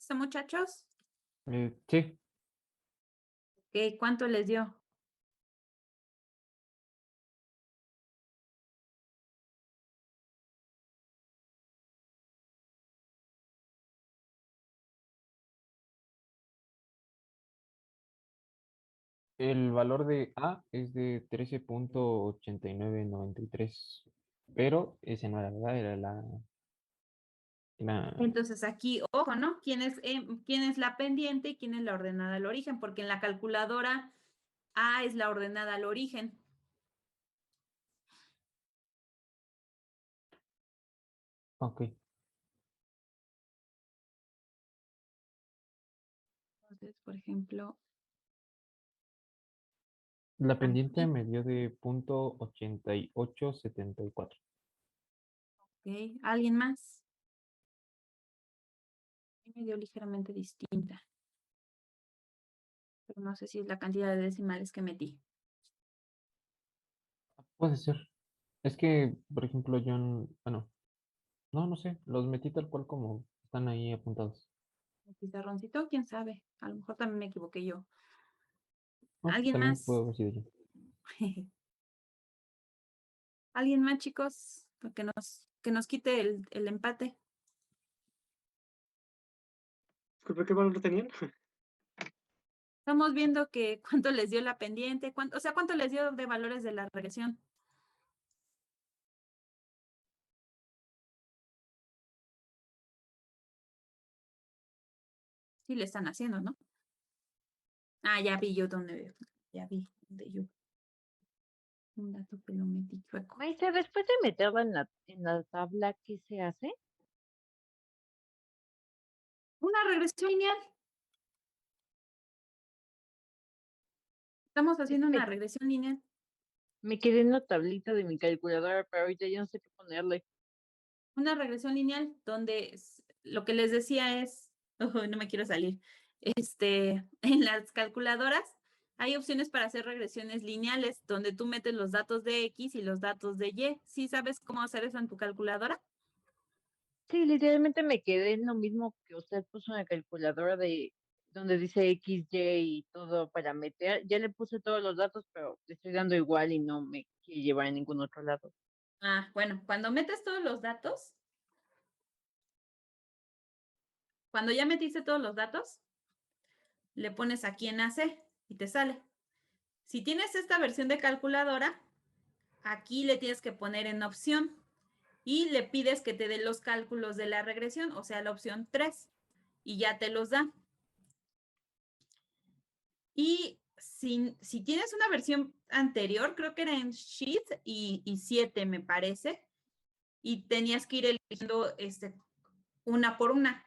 ¿Listo, muchachos? Sí, ¿Qué, cuánto les dio? el valor de A es de 13.8993, pero ese no era la verdad, era Entonces aquí, ojo, ¿no? ¿Quién es la pendiente y quién es la ordenada al origen? Porque en la calculadora A es la ordenada al origen. ok. Entonces, por ejemplo, La pendiente aquí, me dio de .8874. ¿ok? ¿Alguien más? Me dio ligeramente distinta, pero no sé si es la cantidad de decimales que metí. Puede ser. Es que, por ejemplo, bueno, no sé, los metí tal cual como están ahí apuntados. ¿El pizarroncito? ¿Quién sabe? A lo mejor también me equivoqué yo. No, pues ¿Alguien también puedo más? haber sido yo. ¿Alguien más, chicos? Que nos quite el empate. Disculpe, ¿qué valor tenían? Estamos viendo que cuánto les dio la pendiente, o sea, cuánto les dio de valores de la regresión. Sí le están haciendo, ¿no? Ah, ya vi yo donde yo. Un dato que lo metí chueco. Maestra, después de meterla en la tabla, ¿qué se hace? Una regresión lineal. Estamos Es haciendo que una regresión lineal. me quedé en la tablita de mi calculadora, pero ahorita ya no sé qué ponerle. Una regresión lineal donde lo que les decía es, no me quiero salir, en las calculadoras hay opciones para hacer regresiones lineales donde tú metes los datos de X y los datos de Y. ¿Sí sabes cómo hacer eso en tu calculadora? Sí, literalmente me quedé en lo mismo que usted puso en la calculadora de donde dice X, Y y todo para meter. Ya le puse todos los datos, pero le estoy dando igual y no me quiere llevar a ningún otro lado. Ah, bueno, cuando metes todos los datos, Cuando ya metiste todos los datos, le pones aquí en AC y te sale. Si tienes esta versión de calculadora, aquí le tienes que poner en opción y le pides que te dé los cálculos de la regresión, o sea, la opción 3, y ya te los da. Y si tienes una versión anterior, creo que era en Sheet y 7, me parece, y tenías que ir eligiendo una por una.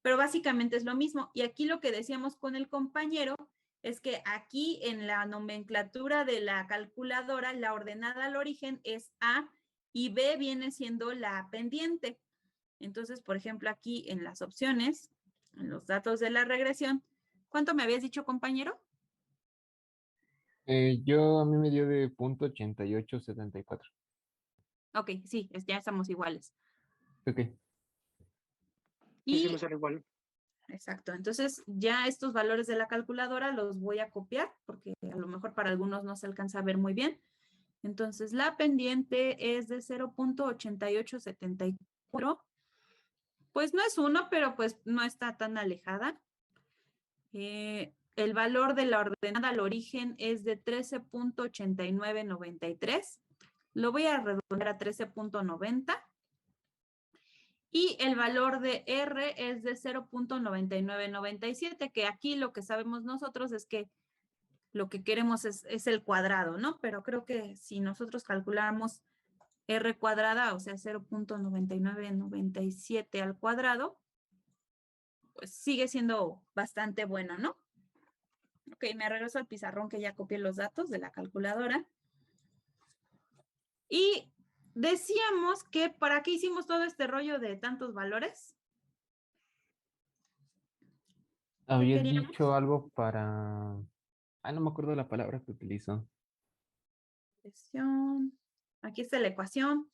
Pero básicamente es lo mismo. Y aquí lo que decíamos con el compañero es que aquí en la nomenclatura de la calculadora, la ordenada al origen es A y B viene siendo la pendiente. Entonces, por ejemplo, aquí en las opciones, en los datos de la regresión, ¿cuánto me habías dicho, compañero? A mí me dio de .8874. Ok, sí, ya estamos iguales. Ok. Sí, sí Y me sale igual. exacto, entonces ya estos valores de la calculadora los voy a copiar porque a lo mejor para algunos no se alcanza a ver muy bien. Entonces la pendiente es de 0.8874. Pues no es 1, pero pues no está tan alejada. El valor de la ordenada al origen es de 13.8993. Lo voy a redondear a 13.90. Y el valor de R es de 0.9997, que aquí lo que sabemos nosotros es que lo que queremos es el cuadrado, ¿no? Pero creo que si nosotros calculamos R cuadrada, o sea, 0.9997 al cuadrado, pues sigue siendo bastante bueno, ¿no? Ok, me regreso al pizarrón que ya copié los datos de la calculadora. Y decíamos que ¿para qué hicimos todo este rollo de tantos valores? Habías queríamos? dicho algo para... no me acuerdo la palabra que utilizó. Aquí está la ecuación.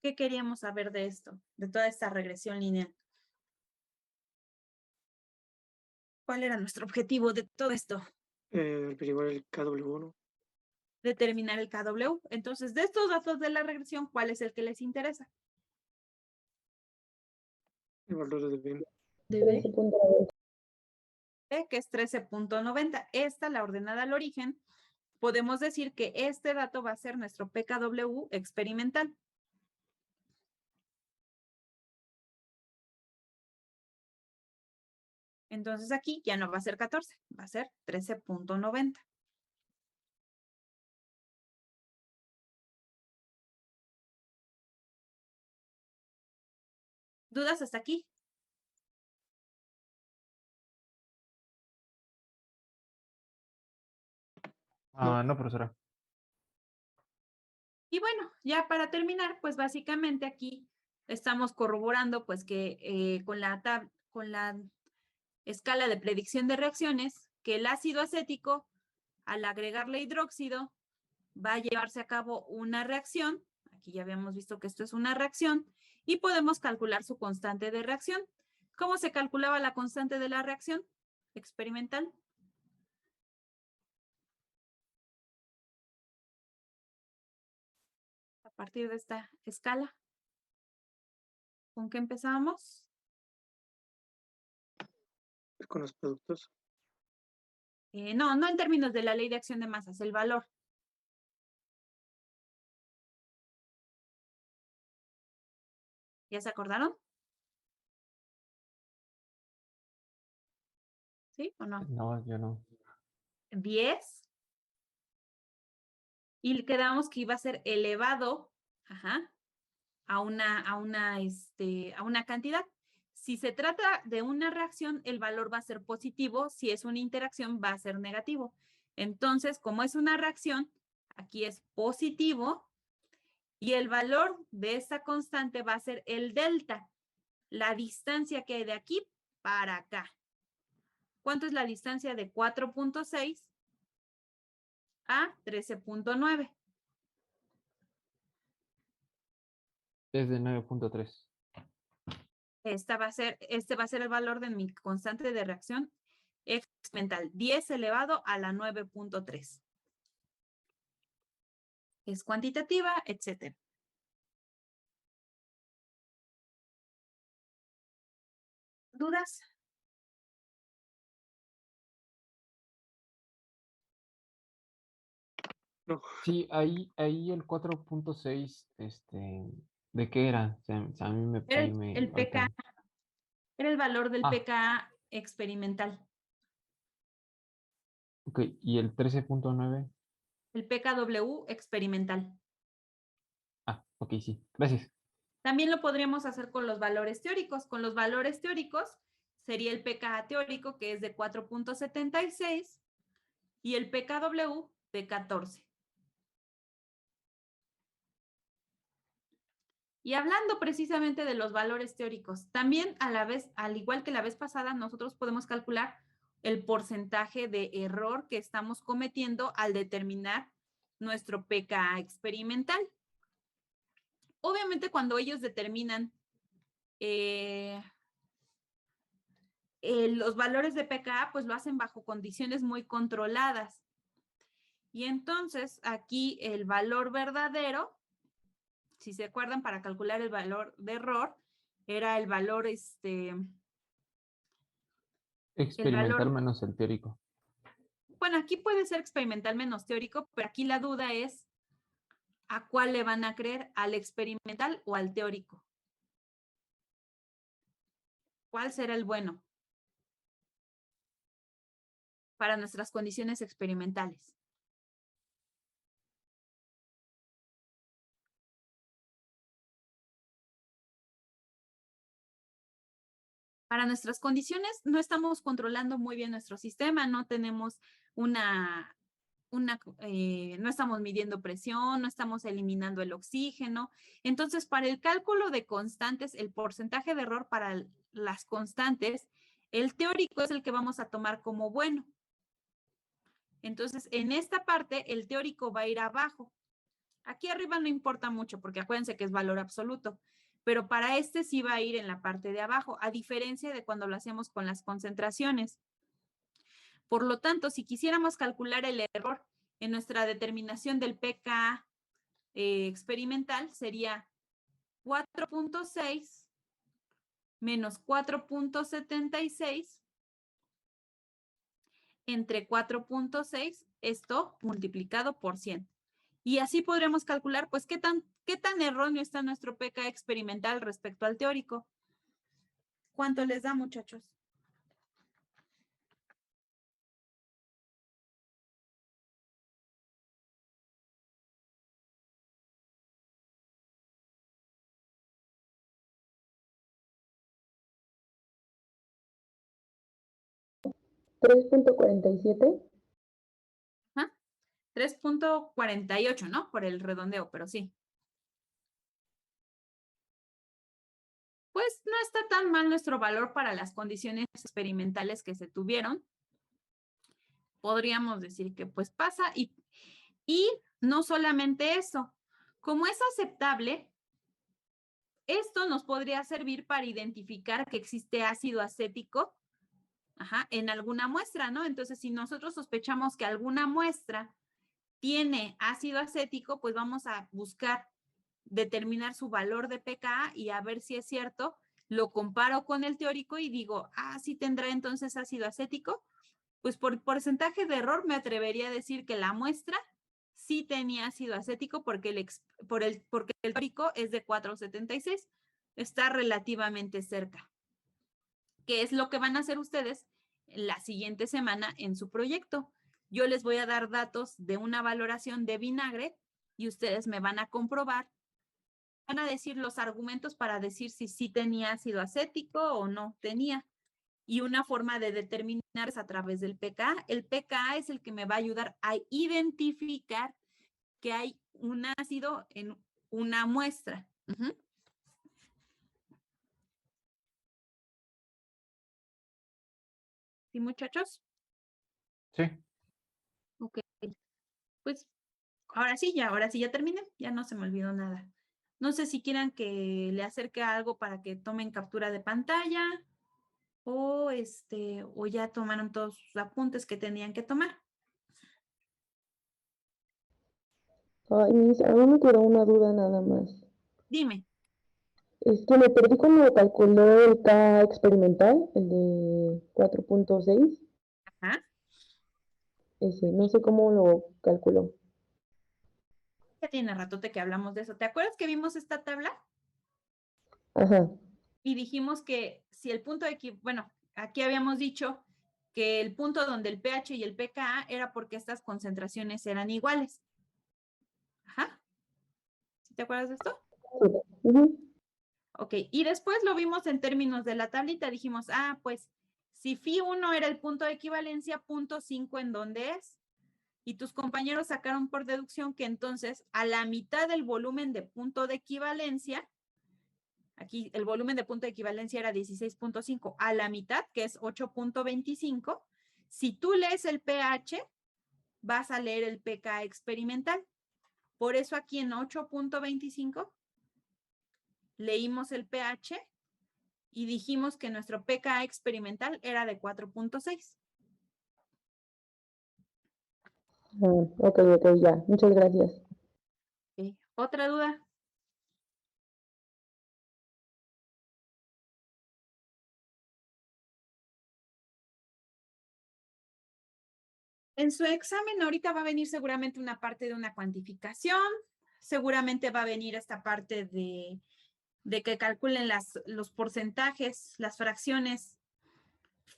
¿Qué queríamos saber de esto? De toda esta regresión lineal. ¿Cuál era nuestro objetivo de todo esto? Averiguar el KW1. Determinar el KW. Entonces, de estos datos de la regresión, ¿cuál es el que les interesa? El valor de B. De B. Que es 13.90. Esta, la ordenada al origen, podemos decir que este dato va a ser nuestro PKW experimental. Entonces aquí ya no va a ser 14, va a ser 13.90. ¿Dudas hasta aquí? No, profesora. Y bueno, ya para terminar, pues básicamente aquí estamos corroborando pues que con la escala de predicción de reacciones, que el ácido acético, al agregarle hidróxido, va a llevarse a cabo una reacción. Aquí ya habíamos visto que esto es una reacción y podemos calcular su constante de reacción. ¿Cómo se calculaba la constante de la reacción experimental? A partir de esta escala. ¿Con qué empezábamos? Con los productos. No en términos de la ley de acción de masas, el valor. ¿Ya se acordaron? ¿Sí o no? No, yo no. 10. Y quedamos que iba a ser elevado a una cantidad. Si se trata de una reacción, el valor va a ser positivo. Si es una interacción, va a ser negativo. Entonces, como es una reacción, aquí es positivo y el valor de esta constante va a ser el delta, la distancia que hay de aquí para acá. ¿Cuánto es la distancia de 4.6 a 13.9? Es de 9.3. Este va a ser el valor de mi constante de reacción experimental, 10 elevado a la 9.3. Es cuantitativa, etcétera. ¿Dudas? No, Sí, ahí el 4.6, ¿de qué era? O sea, a mí me, Era ahí me, el ahorita PK, era el valor del Ah, PK experimental. ok, y el 13.9, El PKW experimental. ok, sí, gracias. También lo podríamos hacer con los valores teóricos. Con los valores teóricos sería el pKa teórico, que es de 4.76, y el PKW de 14. Y hablando precisamente de los valores teóricos, también a la vez, al igual que la vez pasada, nosotros podemos calcular el porcentaje de error que estamos cometiendo al determinar nuestro pKa experimental. Obviamente, cuando ellos determinan los valores de pKa, pues lo hacen bajo condiciones muy controladas. Y entonces aquí el valor verdadero, si se acuerdan, para calcular el valor de error, era el valor, Experimental menos el teórico. bueno, aquí puede ser experimental menos teórico, pero aquí la duda es ¿a cuál le van a creer? ¿Al experimental o al teórico? ¿Cuál será el bueno para nuestras condiciones experimentales? Para nuestras condiciones no estamos controlando muy bien nuestro sistema, no tenemos no estamos midiendo presión, no estamos eliminando el oxígeno. Entonces, para el cálculo de constantes, el porcentaje de error para las constantes, el teórico es el que vamos a tomar como bueno. Entonces, en esta parte, el teórico va a ir abajo. Aquí arriba no importa mucho, porque acuérdense que es valor absoluto, pero para este sí va a ir en la parte de abajo, a diferencia de cuando lo hacemos con las concentraciones. Por lo tanto, si quisiéramos calcular el error en nuestra determinación del pKa experimental, sería 4.6 menos 4.76 entre 4.6, esto multiplicado por 100. Y así podremos calcular, pues, qué tan erróneo está nuestro pKa experimental respecto al teórico. ¿Cuánto les da, muchachos? ¿3.47? 3.48, ¿no? Por el redondeo, pero sí. Pues no está tan mal nuestro valor para las condiciones experimentales que se tuvieron. Podríamos decir que pues pasa y no solamente eso, como es aceptable, esto nos podría servir para identificar que existe ácido acético en alguna muestra, ¿no? Entonces, si nosotros sospechamos que alguna muestra tiene ácido acético, pues vamos a buscar determinar su valor de pKa y a ver si es cierto, lo comparo con el teórico y digo, sí tendrá entonces ácido acético. Pues por porcentaje de error me atrevería a decir que la muestra sí tenía ácido acético porque el teórico es de 4.76, está relativamente cerca. ¿Qué es lo que van a hacer ustedes la siguiente semana en su proyecto? Yo les voy a dar datos de una valoración de vinagre y ustedes me van a comprobar, van a decir los argumentos para decir si sí tenía ácido acético o no tenía. Y una forma de determinar es a través del pKa. El pKa es el que me va a ayudar a identificar que hay un ácido en una muestra. ¿Sí, muchachos? Sí. Ok. Pues ahora sí ya terminé. Ya no se me olvidó nada. No sé si quieran que le acerque algo para que tomen captura de pantalla o ya tomaron todos sus apuntes que tenían que tomar. Ay, Miss, a mí me quedó una duda nada más. Dime. Es que me perdí cuando calculó el K experimental, el de 4.6. Ajá. Ese, no sé cómo lo calculó. Ya tiene ratote que hablamos de eso. ¿Te acuerdas que vimos esta tabla? Ajá, Y dijimos que si el punto de bueno, aquí habíamos dicho que el punto donde el pH y el pKa era porque estas concentraciones eran iguales. Ajá. ¿Sí te acuerdas de esto? sí. Ujú. Ok, y después lo vimos en términos de la tablita. Dijimos, pues si phi1 era el punto de equivalencia, punto 5 en dónde es. Y tus compañeros sacaron por deducción que entonces a la mitad del volumen de punto de equivalencia, aquí el volumen de punto de equivalencia era 16.5, a la mitad, que es 8.25, si tú lees el pH, vas a leer el pK experimental. Por eso aquí en 8.25 leímos el pH y dijimos que nuestro pK experimental era de 4.6. Ok, ya. Muchas gracias. Okay. ¿Otra duda? En su examen ahorita va a venir seguramente una parte de una cuantificación, seguramente va a venir esta parte de que calculen los porcentajes, las fracciones.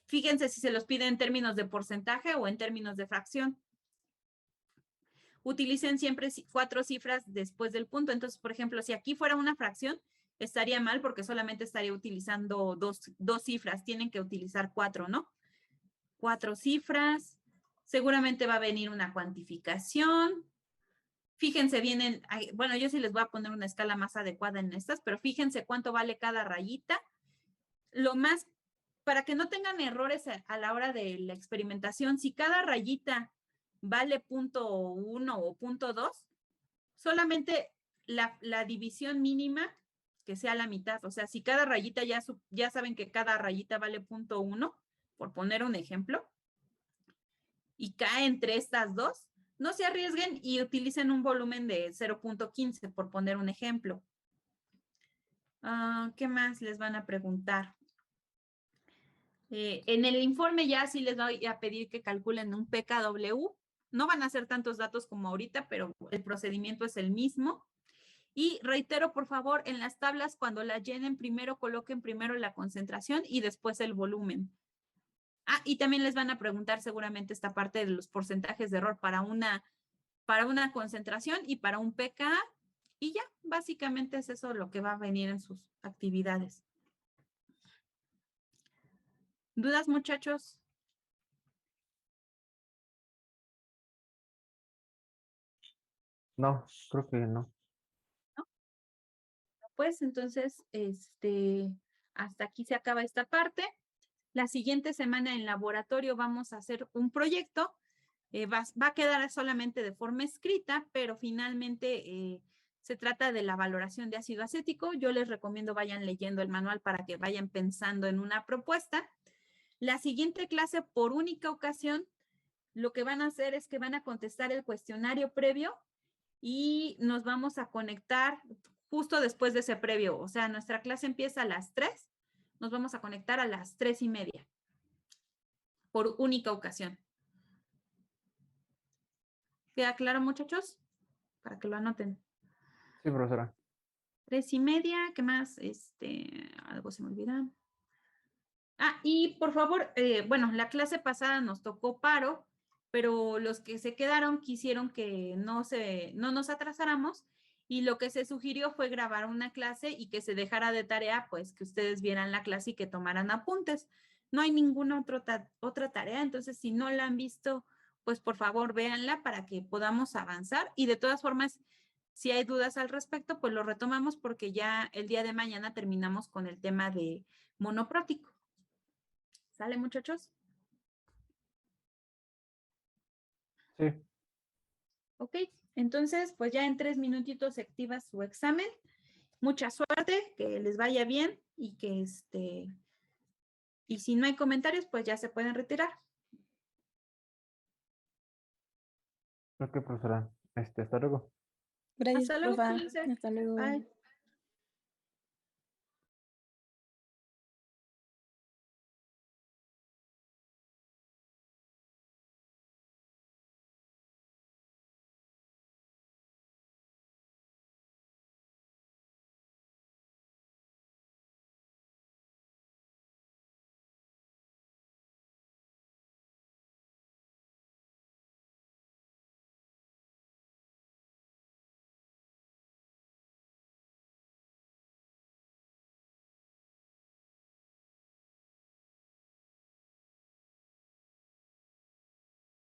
Fíjense si se los pide en términos de porcentaje o en términos de fracción. Utilicen siempre 4 cifras después del punto. Entonces, por ejemplo, si aquí fuera una fracción, estaría mal porque solamente estaría utilizando dos cifras. Tienen que utilizar 4, ¿no? 4 cifras. Seguramente va a venir una cuantificación. Fíjense bien bueno, yo sí les voy a poner una escala más adecuada en estas, pero fíjense cuánto vale cada rayita. Lo más, para que no tengan errores a la hora de la experimentación, si cada rayita vale 0.1 o 0.2, solamente la división mínima que sea la mitad. O sea, si cada rayita ya saben que cada rayita vale 0.1, por poner un ejemplo, y cae entre estas dos, no se arriesguen y utilicen un volumen de 0.15, por poner un ejemplo. ¿Qué más les van a preguntar? En el informe ya sí les voy a pedir que calculen un pKw. No van a ser tantos datos como ahorita, pero el procedimiento es el mismo. Y reitero, por favor, en las tablas, cuando las llenen, primero coloquen primero la concentración y después el volumen. Y también les van a preguntar seguramente esta parte de los porcentajes de error para una concentración y para un pKa. Y ya, básicamente es eso lo que va a venir en sus actividades. ¿Dudas, muchachos? No, creo que no. Pues entonces, hasta aquí se acaba esta parte. La siguiente semana en laboratorio vamos a hacer un proyecto. Va a quedar solamente de forma escrita, pero finalmente se trata de la valoración de ácido acético. Yo les recomiendo vayan leyendo el manual para que vayan pensando en una propuesta. La siguiente clase, por única ocasión, lo que van a hacer es que van a contestar el cuestionario previo y nos vamos a conectar justo después de ese previo. O sea, nuestra clase empieza a las 3, nos vamos a conectar a las 3:30, por única ocasión. ¿Queda claro, muchachos? Para que lo anoten. Sí, profesora. 3:30, ¿qué más? Algo se me olvida. Y por favor, bueno, la clase pasada nos tocó paro, pero los que se quedaron quisieron que no nos atrasáramos, y lo que se sugirió fue grabar una clase y que se dejara de tarea, pues que ustedes vieran la clase y que tomaran apuntes. No hay ninguna otra tarea, entonces si no la han visto, pues por favor véanla para que podamos avanzar, y de todas formas, si hay dudas al respecto, pues lo retomamos porque ya el día de mañana terminamos con el tema de monoprótico. ¿Sale, muchachos? Sí. Ok, entonces, pues ya en 3 minutitos se activa su examen. Mucha suerte, que les vaya bien y que y si no hay comentarios, pues ya se pueden retirar. Ok, profesora. Hasta luego. Gracias, Hasta luego, profa. cuídense. Hasta luego. Bye.